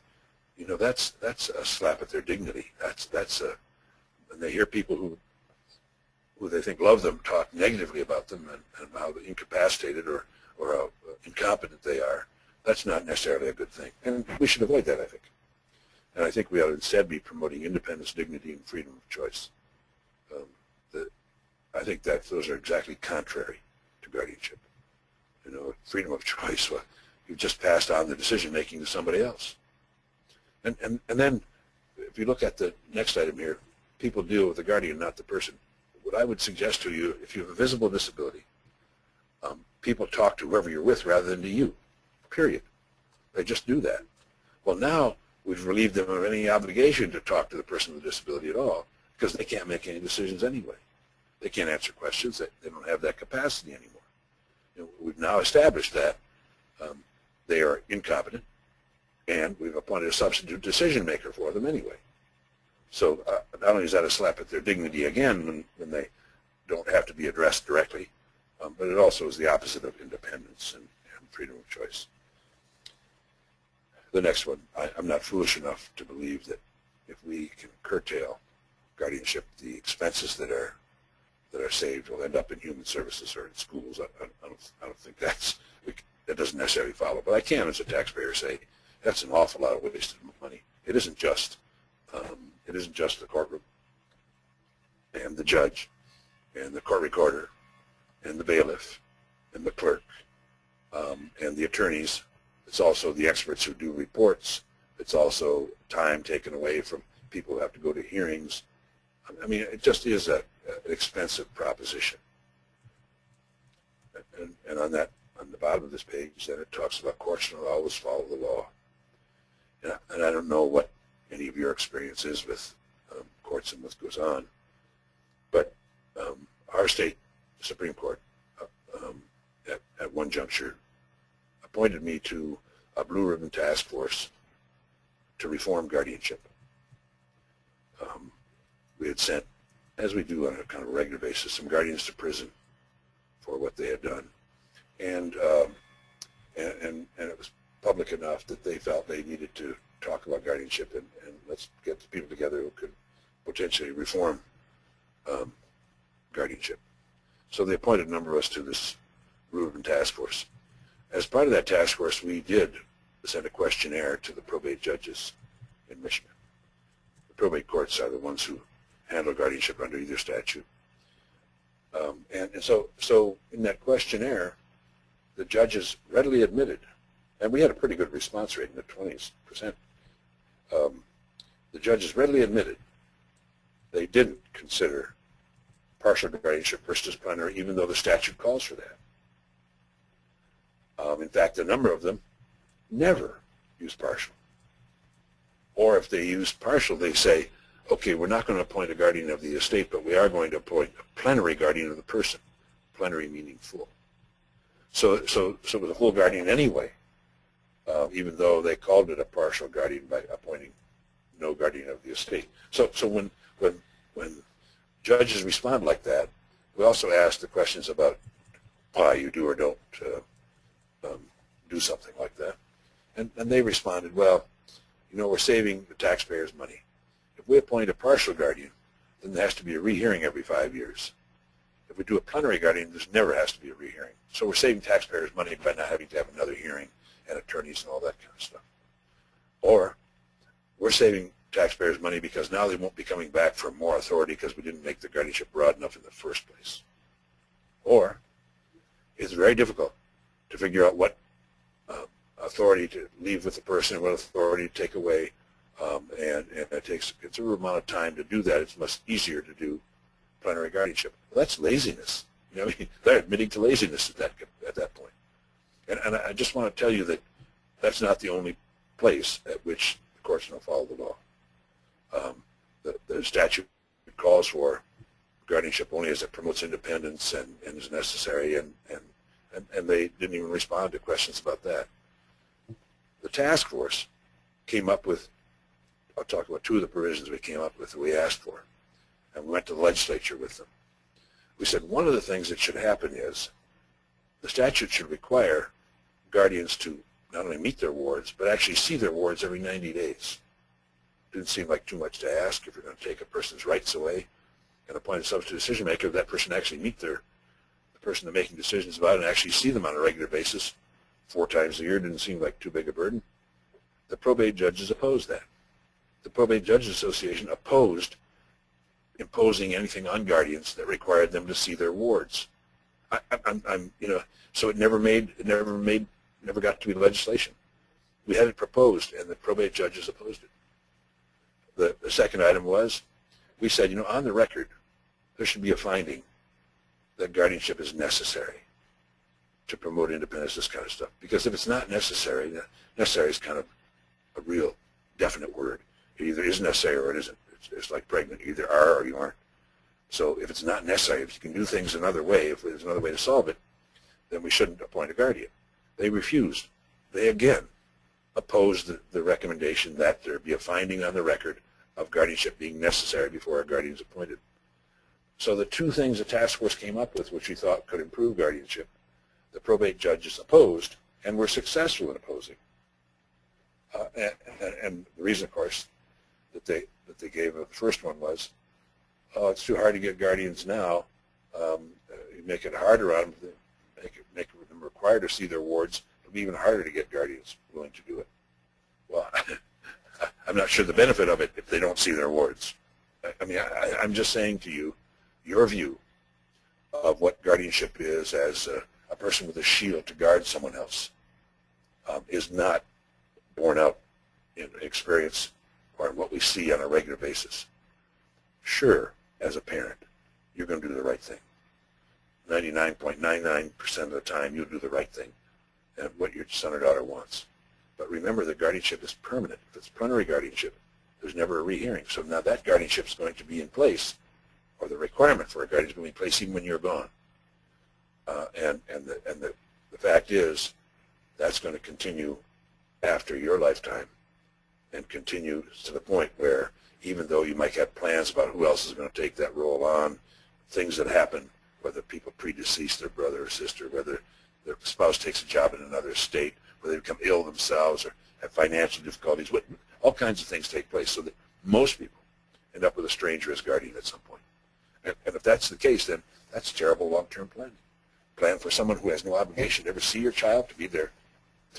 that's a slap at their dignity. And they hear people who they think love them talk negatively about them and how incapacitated or how incompetent they are. That's not necessarily a good thing, and we should avoid that, I think. And I think we ought to instead be promoting independence, dignity, and freedom of choice. I think that those are exactly contrary to guardianship. Freedom of choice. Well, you've just passed on the decision making to somebody else. And then, if you look at the next item here, people deal with the guardian, not the person. What I would suggest to you, if you have a visible disability, people talk to whoever you're with rather than to you, period. They just do that. Well, now we've relieved them of any obligation to talk to the person with a disability at all, because they can't make any decisions anyway. They can't answer questions. They don't have that capacity anymore. We've now established that they are incompetent, and we've appointed a substitute decision maker for them anyway. So not only is that a slap at their dignity again when they don't have to be addressed directly, but it also is the opposite of independence and freedom of choice. The next one, I'm not foolish enough to believe that if we can curtail guardianship, the expenses that are saved will end up in human services or in schools. I don't think that doesn't necessarily follow. But I can, as a taxpayer, say that's an awful lot of wasted money. It isn't just the courtroom and the judge and the court recorder and the bailiff and the clerk and the attorneys. It's also the experts who do reports. It's also time taken away from people who have to go to hearings. I mean, it just is an expensive proposition. And on the bottom of this page, then it talks about courts should always follow the law. And I don't know what any of your experience is with courts and what goes on, but our state Supreme Court at one juncture appointed me to a Blue Ribbon Task Force to reform guardianship. We had sent, as we do on a kind of regular basis, some guardians to prison for what they had done, and it was public enough that they felt they needed to talk about guardianship and let's get the people together who could potentially reform guardianship. So they appointed a number of us to this Blue Ribbon Task Force. As part of that task force, we did send a questionnaire to the probate judges in Michigan. The probate courts are the ones who handle guardianship under either statute. And so in that questionnaire, the judges readily admitted, and we had a pretty good response rate in the 20%. The judges readily admitted they didn't consider partial guardianship versus plenary, even though the statute calls for that. In fact, a number of them never use partial. Or if they use partial, they say, okay, we're not going to appoint a guardian of the estate, but we are going to appoint a plenary guardian of the person. Plenary meaning full. So it was a full guardian anyway, even though they called it a partial guardian by appointing no guardian of the estate. So when judges respond like that, we also ask the questions about why you do or don't do something like that. And they responded, well, you know, we're saving the taxpayers money. If we appoint a partial guardian, then there has to be a rehearing every 5 years. If we do a plenary guardian, there never has to be a rehearing. So we're saving taxpayers money by not having to have another hearing and attorneys and all that kind of stuff. Or we're saving taxpayers money because now they won't be coming back for more authority because we didn't make the guardianship broad enough in the first place. Or it's very difficult to figure out what authority to leave with the person, what authority to take away, and it takes a considerable amount of time to do that. It's much easier to do plenary guardianship. Well, that's laziness. You know, I mean, they're admitting to laziness at that point. And I just want to tell you that that's not the only place at which the courts don't follow the law. The statute calls for guardianship only as it promotes independence and is necessary, and they didn't even respond to questions about that. The task force came up with, I'll talk about two of the provisions we came up with that we asked for, and we went to the legislature with them. We said one of the things that should happen is the statute should require guardians to not only meet their wards, but actually see their wards every 90 days. Didn't seem like too much to ask if you're going to take a person's rights away and appoint a substitute decision maker, that person actually meet the person they're making decisions about and actually see them on a regular basis 4 times a year. Didn't seem like too big a burden. The probate judges opposed that. The Probate Judges Association opposed imposing anything on guardians that required them to see their wards. You know, so it never got to be legislation. We had it proposed, and the probate judges opposed it. The second item was, we said, you know, on the record, there should be a finding that guardianship is necessary to promote independence, this kind of stuff. Because if it's not necessary, necessary is kind of a real definite word. It either is necessary or it isn't. It's like pregnant. You either are or you aren't. So if it's not necessary, if you can do things another way, if there's another way to solve it, then we shouldn't appoint a guardian. They refused. They again opposed the recommendation that there be a finding on the record of guardianship being necessary before a guardian is appointed. So the two things the task force came up with, which we thought could improve guardianship, the probate judges opposed and were successful in opposing. And the reason, of course, that they gave the first one was oh, it's too hard to get guardians now. You make it harder on them, make them required to see their wards. It'll be even harder to get guardians willing to do it. Well, I'm not sure the benefit of it if they don't see their wards. I mean, I'm just saying to you, your view of what guardianship is as a person with a shield to guard someone else is not borne out in experience or in what we see on a regular basis. Sure, as a parent, you're going to do the right thing. 99.99% of the time, you'll do the right thing and what your son or daughter wants. But remember that guardianship is permanent. If it's plenary guardianship, there's never a rehearing. So now that guardianship is going to be in place, or the requirement for a guardian is going to be in place even when you're gone. And the fact is, that's going to continue after your lifetime and continue to the point where even though you might have plans about who else is going to take that role on, things that happen, whether people predecease their brother or sister, whether their spouse takes a job in another state, whether they become ill themselves or have financial difficulties, all kinds of things take place so that most people end up with a stranger as guardian at some point. And if that's the case, then that's terrible long-term planning. Plan for someone who has no obligation to ever see your child, to be the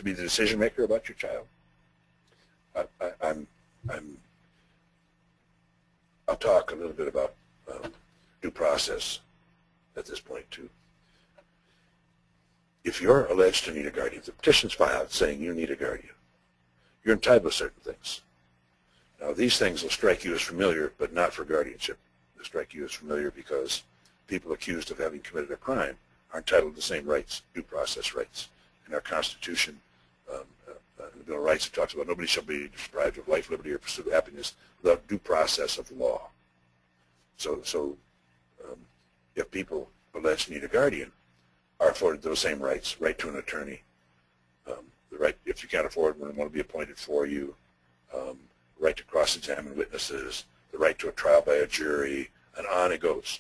decision maker about your child. I'll talk a little bit about due process at this point too. If you're alleged to need a guardian, if the petition's filed saying you need a guardian, you're entitled to certain things. Now these things will strike you as familiar, but not for guardianship. They'll strike you as familiar because people accused of having committed a crime are entitled to the same rights, due process rights. In our Constitution, the Bill of Rights, it talks about nobody shall be deprived of life, liberty, or pursuit of happiness without due process of law. So if people alleged to need a guardian are afforded those same rights, right to an attorney, the right, if you can't afford one, want to be appointed for you, right to cross-examine witnesses, the right to a trial by a jury, and on it goes.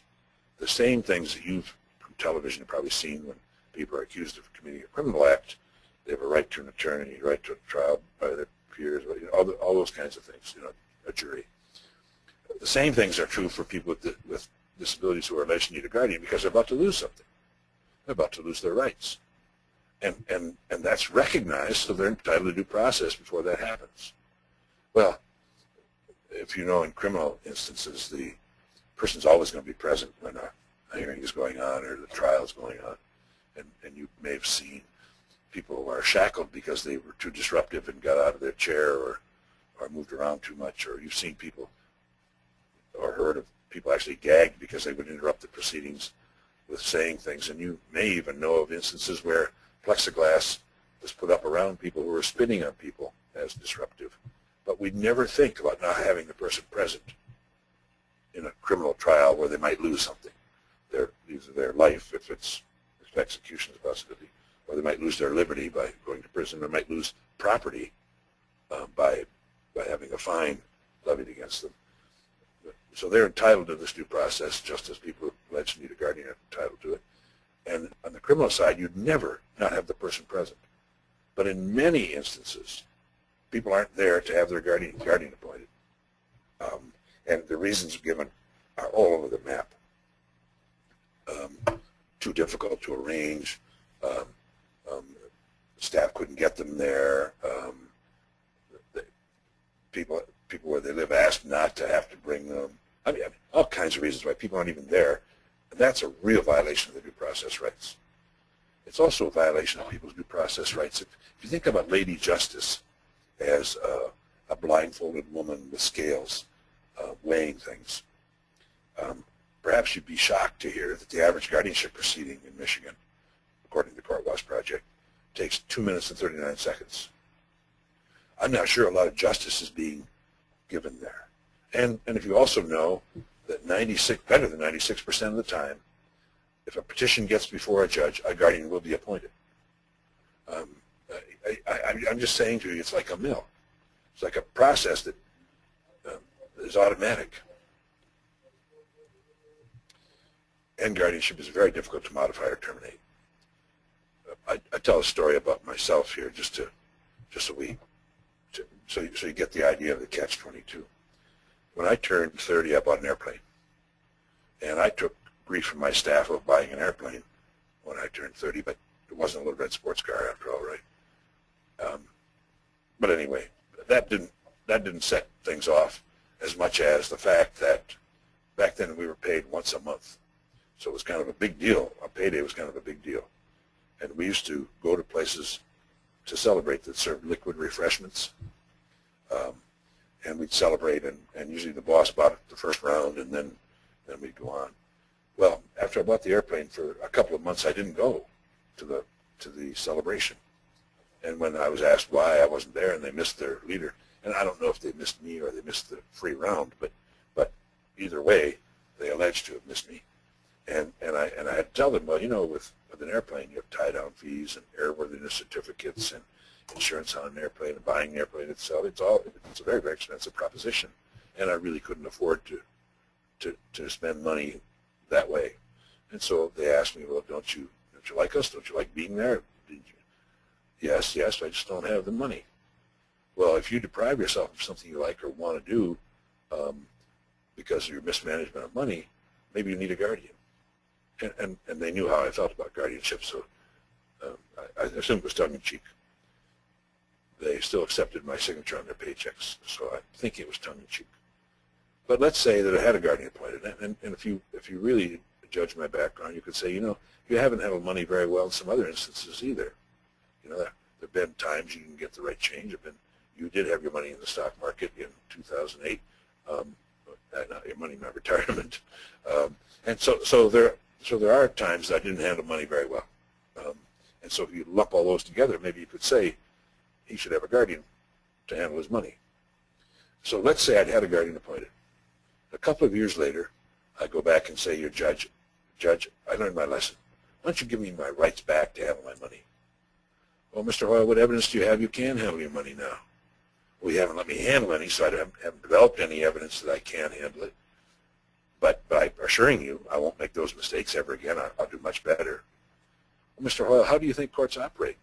The same things that you've, from television, have probably seen when people are accused of committing a criminal act. They have a right to an attorney, a right to a trial by their peers, all those kinds of things, a jury. The same things are true for people with disabilities who are alleged to need a guardian because they're about to lose something. They're about to lose their rights. And that's recognized, so they're entitled to due process before that happens. Well, if you know in criminal instances, the person's always going to be present when a hearing is going on or the trial is going on. And you may have seen people who are shackled because they were too disruptive and got out of their chair or moved around too much, or you've seen people or heard of people actually gagged because they would interrupt the proceedings with saying things. And you may even know of instances where plexiglass was put up around people who were spitting on people as disruptive. But we'd never think about not having the person present in a criminal trial where they might lose something. Either their life, if execution is a possibility, or they might lose their liberty by going to prison, or might lose property by having a fine levied against them. So they're entitled to this due process, just as people who alleged to need a guardian are entitled to it. And on the criminal side, you'd never not have the person present. But in many instances, people aren't there to have their guardian appointed. And the reasons given are all over the map. Too difficult to arrange. Staff couldn't get them there. People where they live asked not to have to bring them. I mean, all kinds of reasons why people aren't even there. And that's a real violation of the due process rights. It's also a violation of people's due process rights. If you think about Lady Justice as a blindfolded woman with scales weighing things, perhaps you'd be shocked to hear that the average guardianship proceeding in Michigan, according to the Court Watch Project, takes 2 minutes and 39 seconds. I'm not sure a lot of justice is being given there. And if you also know that better than 96% of the time, if a petition gets before a judge, a guardian will be appointed. I'm just saying to you, it's like a mill. It's like a process that is automatic. And guardianship is very difficult to modify or terminate. I tell a story about myself here so you get the idea of the catch-22. When I turned 30, I bought an airplane. And I took grief from my staff of buying an airplane when I turned 30, but it wasn't a little red sports car after all, right? But anyway, that didn't set things off as much as the fact that back then we were paid once a month. So it was kind of a big deal. A payday was kind of a big deal. And we used to go to places to celebrate that served liquid refreshments. And we'd celebrate, and usually the boss bought it the first round, and then we'd go on. Well, after I bought the airplane, for a couple of months I didn't go to the celebration. And when I was asked why I wasn't there, and they missed their leader, and I don't know if they missed me or they missed the free round, but either way, they alleged to have missed me. And I had to tell them, well, you know, with an airplane, you have tie-down fees and airworthiness certificates and insurance on an airplane and buying an airplane itself. It's a very, very expensive proposition, and I really couldn't afford to spend money that way. And so they asked me, well, don't you like us? Don't you like being there? Yes, I just don't have the money. Well, if you deprive yourself of something you like or want to do because of your mismanagement of money, maybe you need a guardian. And they knew how I felt about guardianship, so I assumed it was tongue-in-cheek. They still accepted my signature on their paychecks, so I think it was tongue-in-cheek. But let's say that I had a guardian appointed, and if you really judge my background, you could say, you know, you haven't handled money very well in some other instances either. You know, there have been times you can get the right change. You did have your money in the stock market in 2008, not your money, my retirement, and so there are times that I didn't handle money very well, and so if you lump all those together, maybe you could say he should have a guardian to handle his money. So let's say I'd had a guardian appointed. A couple of years later, I go back and say, "Your judge, I learned my lesson. Why don't you give me my rights back to handle my money?" Well, Mr. Hoyle, what evidence do you have you can handle your money now? Well, you haven't let me handle any, so I haven't developed any evidence that I can handle it. But I'm assuring you, I won't make those mistakes ever again. I'll do much better. Well, Mr. Hoyle, how do you think courts operate?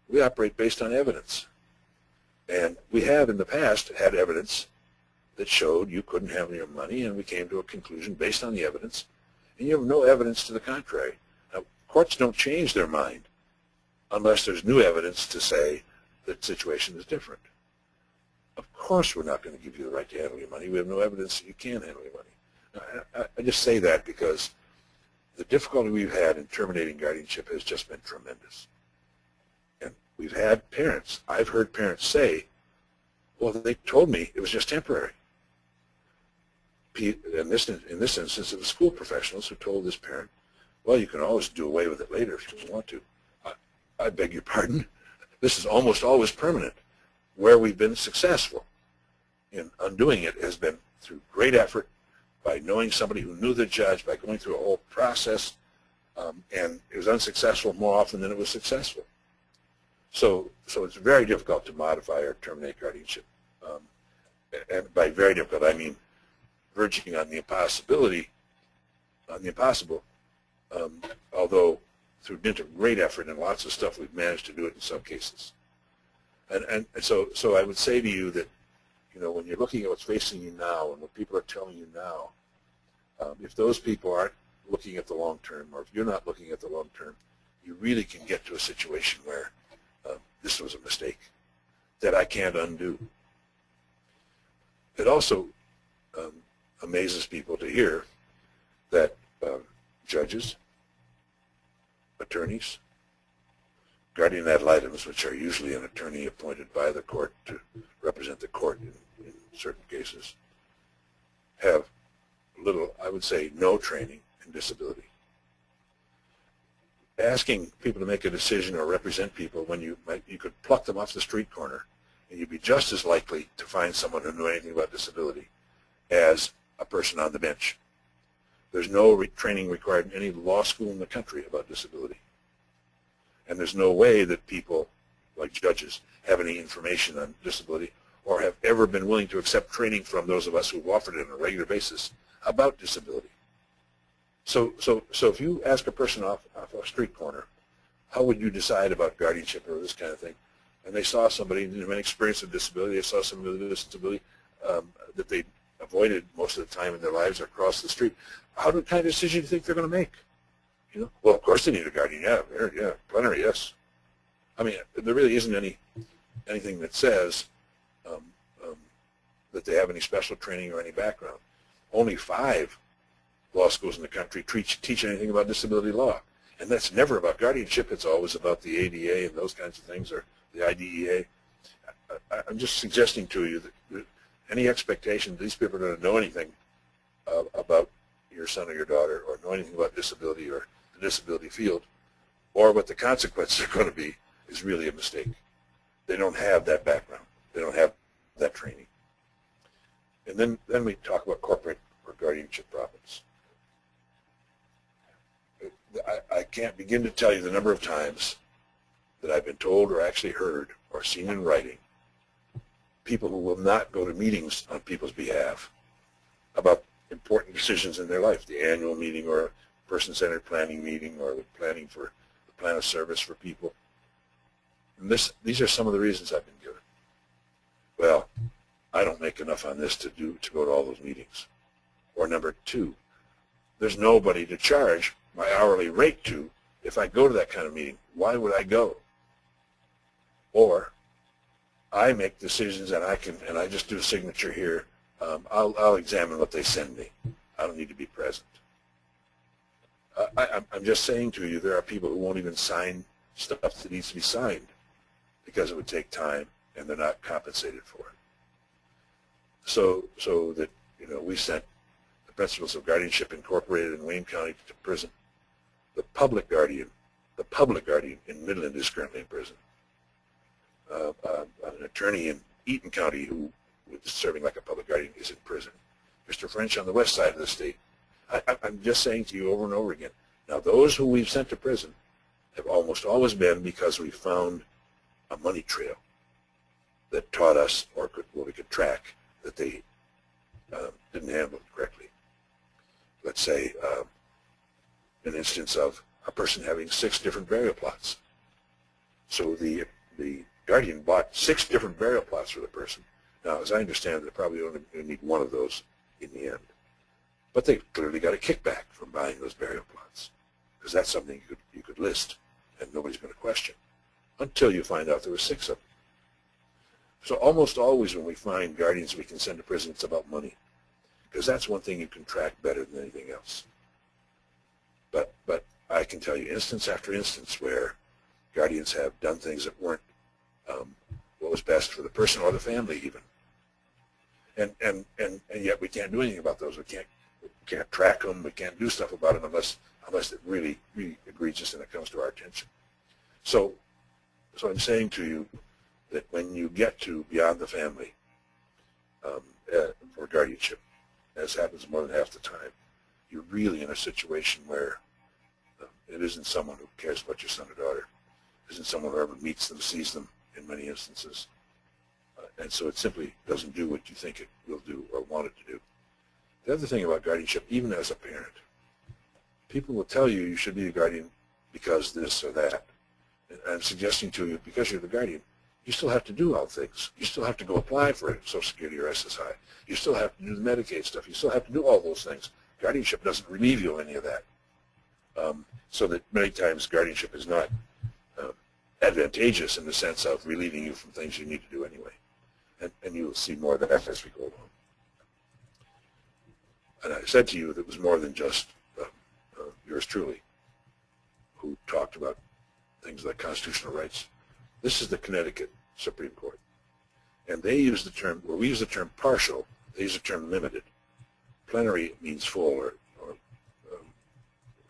We operate based on evidence. And we have in the past had evidence that showed you couldn't handle your money, and we came to a conclusion based on the evidence, and you have no evidence to the contrary. Now, courts don't change their mind unless there's new evidence to say that the situation is different. Of course we're not going to give you the right to handle your money. We have no evidence that you can handle your money. I just say that because the difficulty we've had in terminating guardianship has just been tremendous. And we've had parents, I've heard parents say, well, they told me it was just temporary. In this instance, it was school professionals who told this parent, well, you can always do away with it later if you want to. I beg your pardon. This is almost always permanent. Where we've been successful in undoing it has been through great effort, by knowing somebody who knew the judge, by going through a whole process, and it was unsuccessful more often than it was successful. So it's very difficult to modify or terminate guardianship. And by very difficult, I mean verging on the impossible, although through dint of great effort and lots of stuff, we've managed to do it in some cases. And so I would say to you that, you know, when you're looking at what's facing you now and what people are telling you now, if those people aren't looking at the long term, or if you're not looking at the long term, you really can get to a situation where this was a mistake that I can't undo. It also amazes people to hear that judges, attorneys, guardian ad litems, which are usually an attorney appointed by the court to represent the court in certain cases, have little, I would say, no training in disability. Asking people to make a decision or represent people when you could pluck them off the street corner and you'd be just as likely to find someone who knew anything about disability as a person on the bench. There's no training required in any law school in the country about disability. And there's no way that people, like judges, have any information on disability or have ever been willing to accept training from those of us who've offered it on a regular basis about disability. So if you ask a person off a street corner, how would you decide about guardianship or this kind of thing, and they saw somebody who had an experience of disability, they saw somebody with a disability that they avoided most of the time in their lives across the street, how kind of decision do you think they're going to make? You know, well, of course they need a guardian. Yeah, plenary, yes. I mean, there really isn't anything that says that they have any special training or any background. Only 5 law schools in the country teach anything about disability law. And that's never about guardianship. It's always about the ADA and those kinds of things, or the IDEA. I'm just suggesting to you that any expectation that these people are going to know anything about your son or your daughter, or know anything about disability or the disability field, or what the consequences are going to be, is really a mistake. They don't have that background. They don't have that training. And then we talk about corporate or guardianship problems. I can't begin to tell you the number of times that I've been told or actually heard or seen in writing people who will not go to meetings on people's behalf about important decisions in their life, the annual meeting or a person-centered planning meeting or the planning for the plan of service for people. And these are some of the reasons I've been given. Well, I don't make enough on this to go to all those meetings. Or number 2, there's nobody to charge my hourly rate to if I go to that kind of meeting. Why would I go? Or I make decisions and I just do a signature here. I'll examine what they send me. I don't need to be present. I'm just saying to you, there are people who won't even sign stuff that needs to be signed because it would take time and they're not compensated for it. So that, you know, we sent the Principles of Guardianship Incorporated in Wayne County to prison. The public guardian in Midland is currently in prison. An attorney in Eaton County who was serving like a public guardian is in prison. Mr. French on the west side of the state. I'm just saying to you over and over again. Now, those who we've sent to prison have almost always been because we found a money trail that taught us, or we could track, that they didn't handle it correctly. Let's say an instance of a person having 6 different burial plots. So the guardian bought 6 different burial plots for the person. Now, as I understand it, they probably only need 1 of those in the end. But they clearly got a kickback from buying those burial plots, because that's something you could list and nobody's going to question until you find out there were 6 of them. So almost always when we find guardians we can send to prison, it's about money, because that's one thing you can track better than anything else. But I can tell you instance after instance where guardians have done things that weren't what was best for the person or the family even. And yet we can't do anything about those. We can't track them. We can't do stuff about them unless it's really, really egregious and it comes to our attention. So I'm saying to you that when you get to beyond the family for guardianship, as happens more than half the time, you're really in a situation where it isn't someone who cares about your son or daughter. It isn't someone who ever meets them, sees them in many instances. And so it simply doesn't do what you think it will do or want it to do. The other thing about guardianship, even as a parent, people will tell you should be a guardian because this or that. And I'm suggesting to you, because you're the guardian, you still have to do all things. You still have to go apply for Social Security or SSI. You still have to do the Medicaid stuff. You still have to do all those things. Guardianship doesn't relieve you of any of that. So that many times guardianship is not advantageous in the sense of relieving you from things you need to do anyway. And you will see more of that as we go along. And I said to you that it was more than just yours truly who talked about things like constitutional rights. This is the Connecticut Supreme Court. And they use the term, where we use the term partial, they use the term limited. Plenary means full or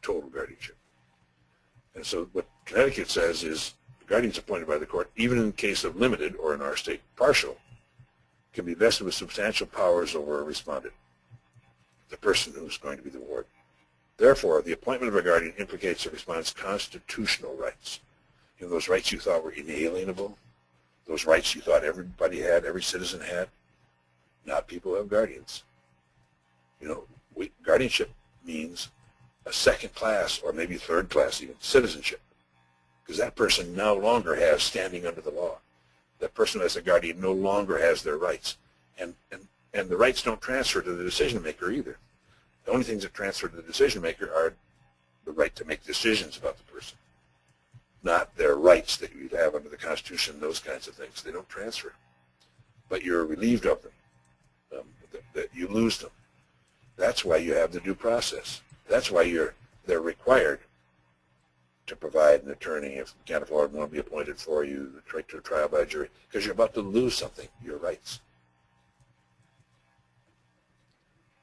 total guardianship. And so what Connecticut says is the guardians appointed by the court, even in the case of limited, or in our state, partial, can be vested with substantial powers over a respondent, the person who's going to be the ward. Therefore, the appointment of a guardian implicates the respondent's constitutional rights. You know, those rights you thought were inalienable, those rights you thought everybody had, every citizen had, not people who have guardians. You know, guardianship means a second class, or maybe third class even, citizenship, because that person no longer has standing under the law. That person who has a guardian no longer has their rights, and the rights don't transfer to the decision maker either. The only things that transfer to the decision maker are the right to make decisions about the person, not their rights that you have under the Constitution, those kinds of things. They don't transfer. But you're relieved of them, that you lose them. That's why you have the due process. That's why they're required to provide an attorney if you can't afford one to be appointed for you, the right to a trial by jury, because you're about to lose something, your rights.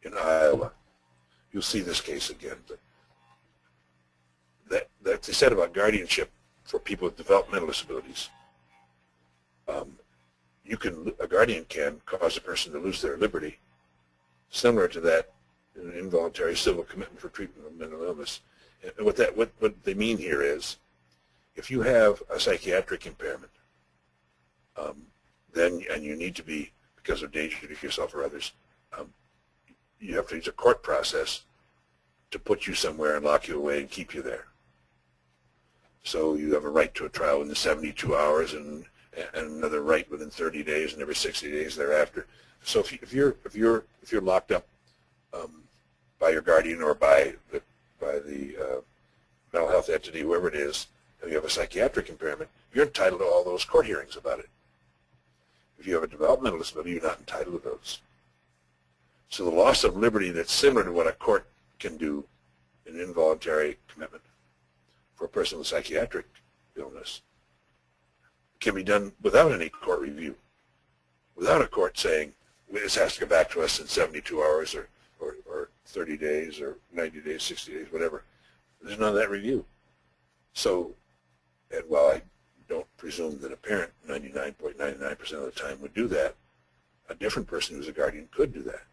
In Iowa, you'll see this case again, but that they said about guardianship for people with developmental disabilities. A guardian can cause a person to lose their liberty, similar to that in an involuntary civil commitment for treatment of mental illness. And what they mean here is, if you have a psychiatric impairment, and you need to be, because of danger to yourself or others, you have to use a court process to put you somewhere and lock you away and keep you there. So you have a right to a trial within 72 hours and another right within 30 days and every 60 days thereafter. So if you're locked up by your guardian or by the mental health entity, whoever it is, and you have a psychiatric impairment, you're entitled to all those court hearings about it. If you have a developmental disability, you're not entitled to those. So the loss of liberty that's similar to what a court can do in involuntary commitment for a person with psychiatric illness can be done without any court review, without a court saying, this has to go back to us in 72 hours or 30 days or 90 days, 60 days, whatever. There's none of that review. So, and while I don't presume that a parent 99.99% of the time would do that, a different person who's a guardian could do that.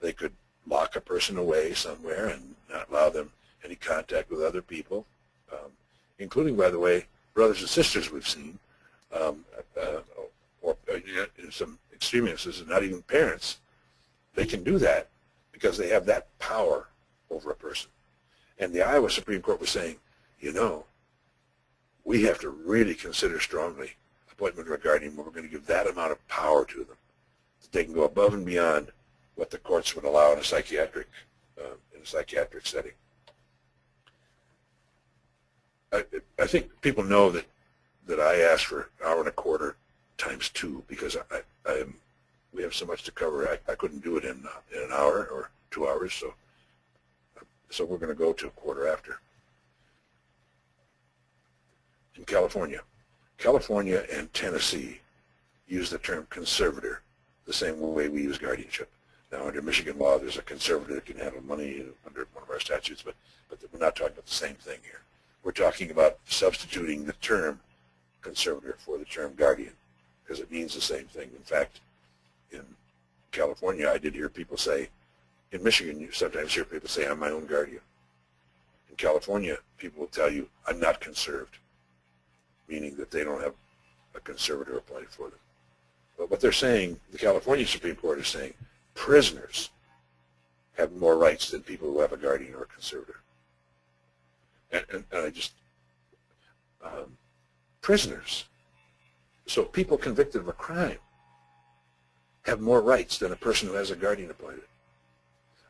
They could lock a person away somewhere and not allow them any contact with other people, including, by the way, brothers and sisters we've seen, or in some extreme instances, not even parents. They can do that because they have that power over a person. And the Iowa Supreme Court was saying, you know, we have to really consider strongly appointment of a guardian where we're going to give that amount of power to them, that they can go above and beyond what the courts would allow in a psychiatric setting. I think people know that I asked for an hour and a quarter times 2 because we have so much to cover. I couldn't do it in an hour or 2 hours, so we're going to go to a quarter after. In California and Tennessee use the term conservator the same way we use guardianship. Now, under Michigan law, there's a conservator that can handle money under one of our statutes, but we're not talking about the same thing here. We're talking about substituting the term conservator for the term guardian because it means the same thing. In fact, in California, I did hear people say, in Michigan, you sometimes hear people say, I'm my own guardian. In California, people will tell you, I'm not conserved, meaning that they don't have a conservator appointed for them. But what they're saying, the California Supreme Court is saying, prisoners have more rights than people who have a guardian or a conservator. And I just, prisoners, so people convicted of a crime have more rights than a person who has a guardian appointed.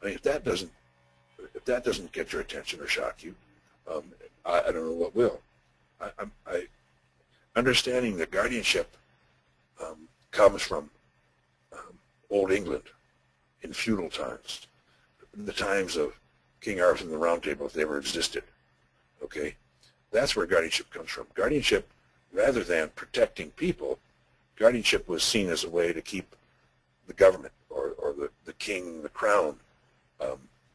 I mean, if that doesn't get your attention or shock you, I don't know what will. Understanding that guardianship comes from Old England in feudal times, the times of King Arthur and the Round Table, if they ever existed. Okay, that's where guardianship comes from. Guardianship, rather than protecting people, guardianship was seen as a way to keep the government or the king, the crown,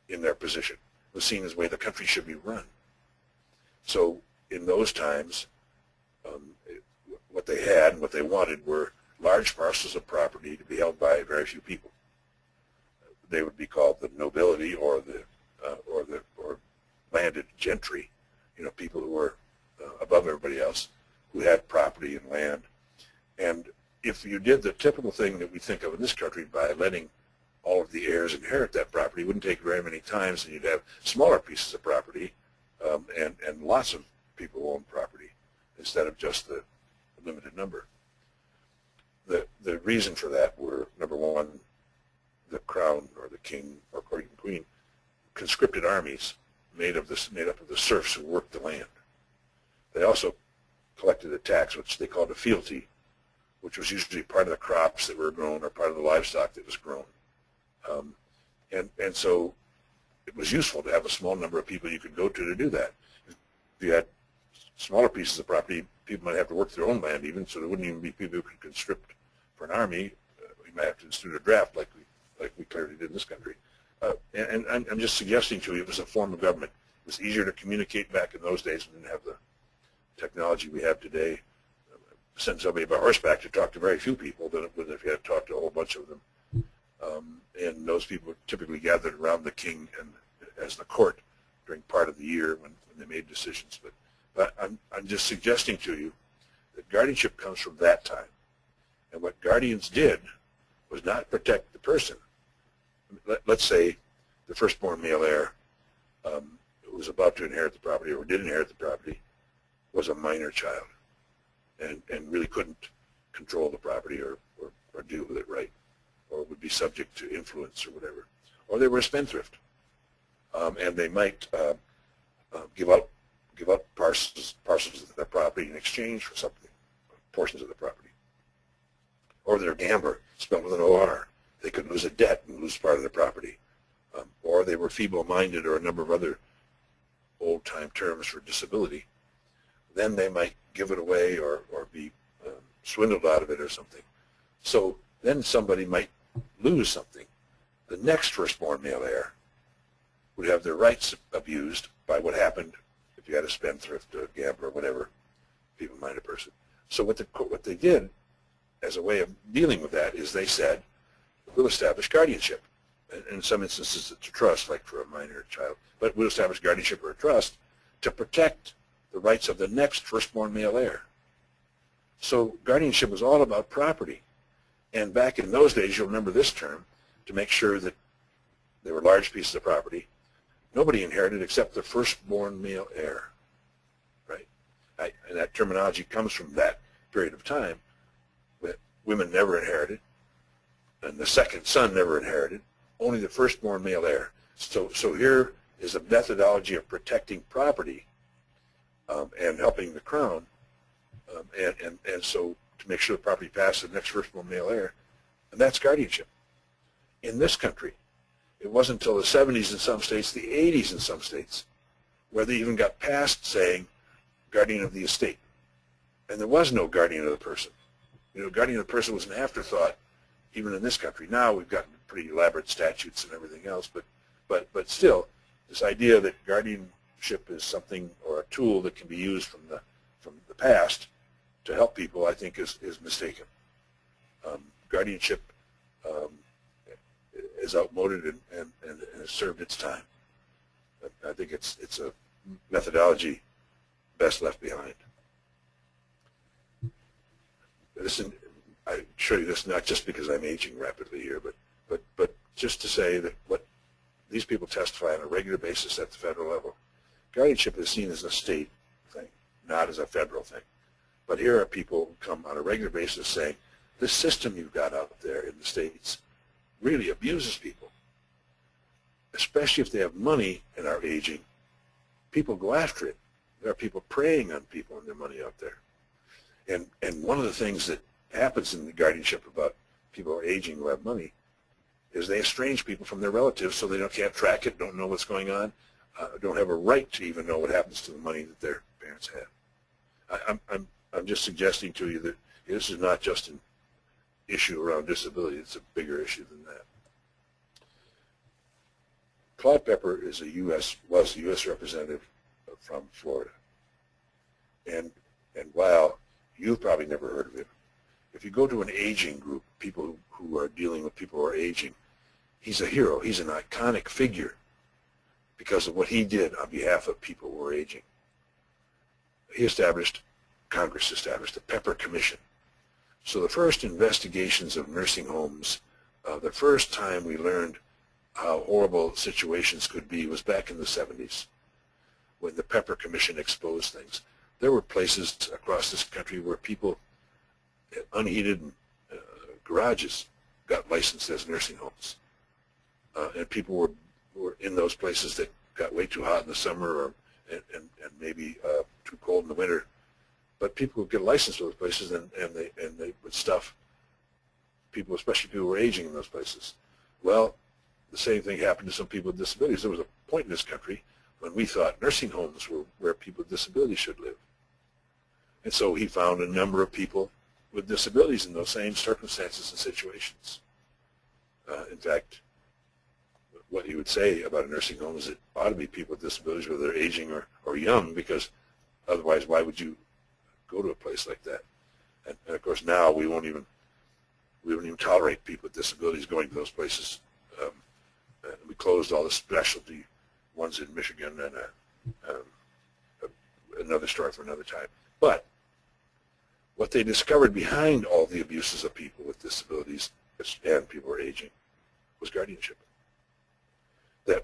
in their position. It was seen as the way the country should be run. So in those times, what they had and what they wanted were large parcels of property to be held by very few people. They would be called the nobility or landed gentry, you know, people who were above everybody else, who had property and land. And if you did the typical thing that we think of in this country by letting all of the heirs inherit that property, it wouldn't take very many times, and you'd have smaller pieces of property and lots of people who own property instead of just the limited number. The reason for that were, number one, the crown or the king or queen conscripted armies made up of the serfs who worked the land. They also collected a tax, which they called a fealty, which was usually part of the crops that were grown or part of the livestock that was grown. And so it was useful to have a small number of people you could go to do that. If you had smaller pieces of property, people might have to work their own land even, so there wouldn't even be people who could conscript for an army. We might have to institute a draft like we clearly did in this country. And I'm just suggesting to you it was a form of government. It was easier to communicate back in those days. We didn't have the technology we have today. Send somebody by horseback to talk to very few people than it would if you had to talk to a whole bunch of them. And those people typically gathered around the king and as the court during part of the year when they made decisions. But I'm just suggesting to you that guardianship comes from that time. And what guardians did was not protect the person. Let's say the firstborn male heir who was about to inherit the property or did inherit the property was a minor child and really couldn't control the property or deal with it right, or would be subject to influence or whatever. Or they were a spendthrift, and they might give up parcels of their property in exchange for something, portions of the property. Or they're a gambler, spelled with an O-R. They could lose a debt and lose part of their property. Or they were feeble-minded or a number of other old-time terms for disability. Then they might give it away or be swindled out of it or something. So then somebody might lose something. The next firstborn male heir would have their rights abused by what happened if you had a spendthrift, a gambler, whatever, feeble-minded person. So what they did as a way of dealing with that is they said, we'll establish guardianship. In some instances it's a trust, like for a minor child, but we'll establish guardianship or a trust to protect the rights of the next firstborn male heir. So guardianship was all about property. And back in those days, you'll remember this term, to make sure that there were large pieces of property, nobody inherited except the firstborn male heir, right? And that terminology comes from that period of time. Women never inherited, and the second son never inherited, only the firstborn male heir. So here is a methodology of protecting property and helping the crown, and so to make sure the property passed to the next firstborn male heir, and that's guardianship. In this country, it wasn't until the 70s in some states, the 80s in some states, where they even got past saying guardian of the estate, and there was no guardian of the person. You know, guardian of the person was an afterthought, even in this country. Now we've gotten pretty elaborate statutes and everything else, but still, this idea that guardianship is something or a tool that can be used from the past to help people, I think, is mistaken. Guardianship is outmoded and has served its time. I think it's a methodology best left behind. Listen, I show you this not just because I'm aging rapidly here, but just to say that what these people testify on a regular basis at the federal level, guardianship is seen as a state thing, not as a federal thing. But here are people who come on a regular basis saying, this system you've got out there in the States really abuses people, especially if they have money and are aging. People go after it. There are people preying on people and their money out there. And one of the things that happens in the guardianship about people who are aging who have money is they estrange people from their relatives so they can't track it, don't know what's going on, don't have a right to even know what happens to the money that their parents had. I'm just suggesting to you that this is not just an issue around disability, it's a bigger issue than that. Claude Pepper was a U.S. representative from Florida. And while you've probably never heard of him, if you go to an aging group, people who are dealing with people who are aging, he's a hero. He's an iconic figure because of what he did on behalf of people who are aging. Congress established the Pepper Commission. So the first investigations of nursing homes, the first time we learned how horrible situations could be was back in the 70s when the Pepper Commission exposed things. There were places across this country where people, unheated garages, got licensed as nursing homes. And people were who are in those places that got way too hot in the summer or and maybe too cold in the winter. But people would get a license to those places, and they would stuff people, especially people who were aging in those places. Well, the same thing happened to some people with disabilities. There was a point in this country when we thought nursing homes were where people with disabilities should live. And so he found a number of people with disabilities in those same circumstances and situations. In fact, what he would say about a nursing home is it ought to be people with disabilities, whether they're aging or young, because otherwise why would you go to a place like that? And of course now we won't even tolerate people with disabilities going to those places. We closed all the specialty ones in Michigan, and another story for another time. But what they discovered behind all the abuses of people with disabilities and people who are aging was guardianship. That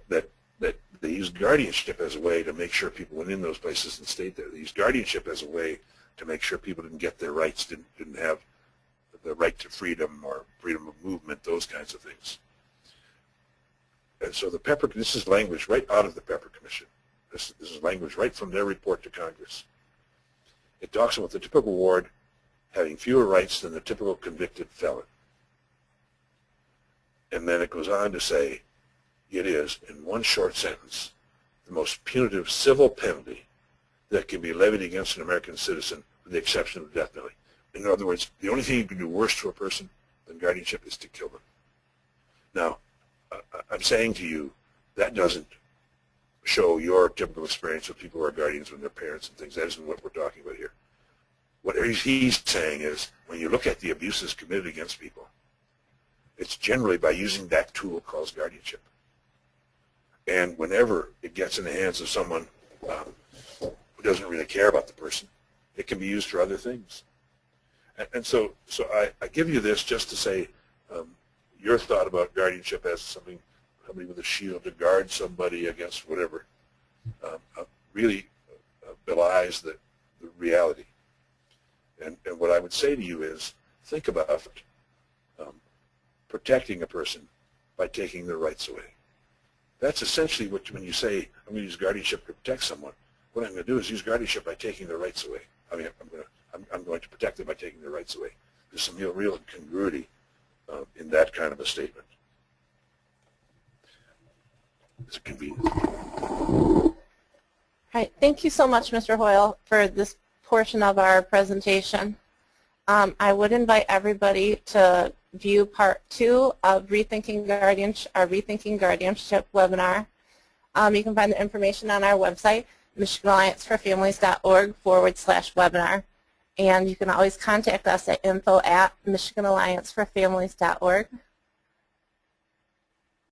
they used guardianship as a way to make sure people went in those places and stayed there. They used guardianship as a way to make sure people didn't get their rights, didn't have the right to freedom or freedom of movement, those kinds of things. And so the Pepper, this is language right out of the Pepper Commission. This is language right from their report to Congress. It talks about the typical ward having fewer rights than the typical convicted felon. And then it goes on to say, it is, in one short sentence, the most punitive civil penalty that can be levied against an American citizen, with the exception of the death penalty. In other words, the only thing you can do worse to a person than guardianship is to kill them. Now, I'm saying to you, that doesn't show your typical experience with people who are guardians when they're parents and things. That isn't what we're talking about here. What he's saying is, when you look at the abuses committed against people, it's generally by using that tool called guardianship. And whenever it gets in the hands of someone who doesn't really care about the person, it can be used for other things. And so I give you this just to say your thought about guardianship as somebody with a shield to guard somebody against whatever really belies the reality. And what I would say to you is, think about protecting a person by taking their rights away. That's essentially what, when you say, I'm going to use guardianship to protect someone, what I'm going to do is use guardianship by taking their rights away. I mean, I'm going to protect them by taking their rights away. There's some real incongruity in that kind of a statement. It's convenient. All right, thank you so much, Mr. Hoyle, for this portion of our presentation. I would invite everybody to view Part 2 of Rethinking Guardianship, our Rethinking Guardianship webinar. You can find the information on our website, michiganallianceforfamilies.org/webinar. And you can always contact us at info@michiganallianceforfamilies.org.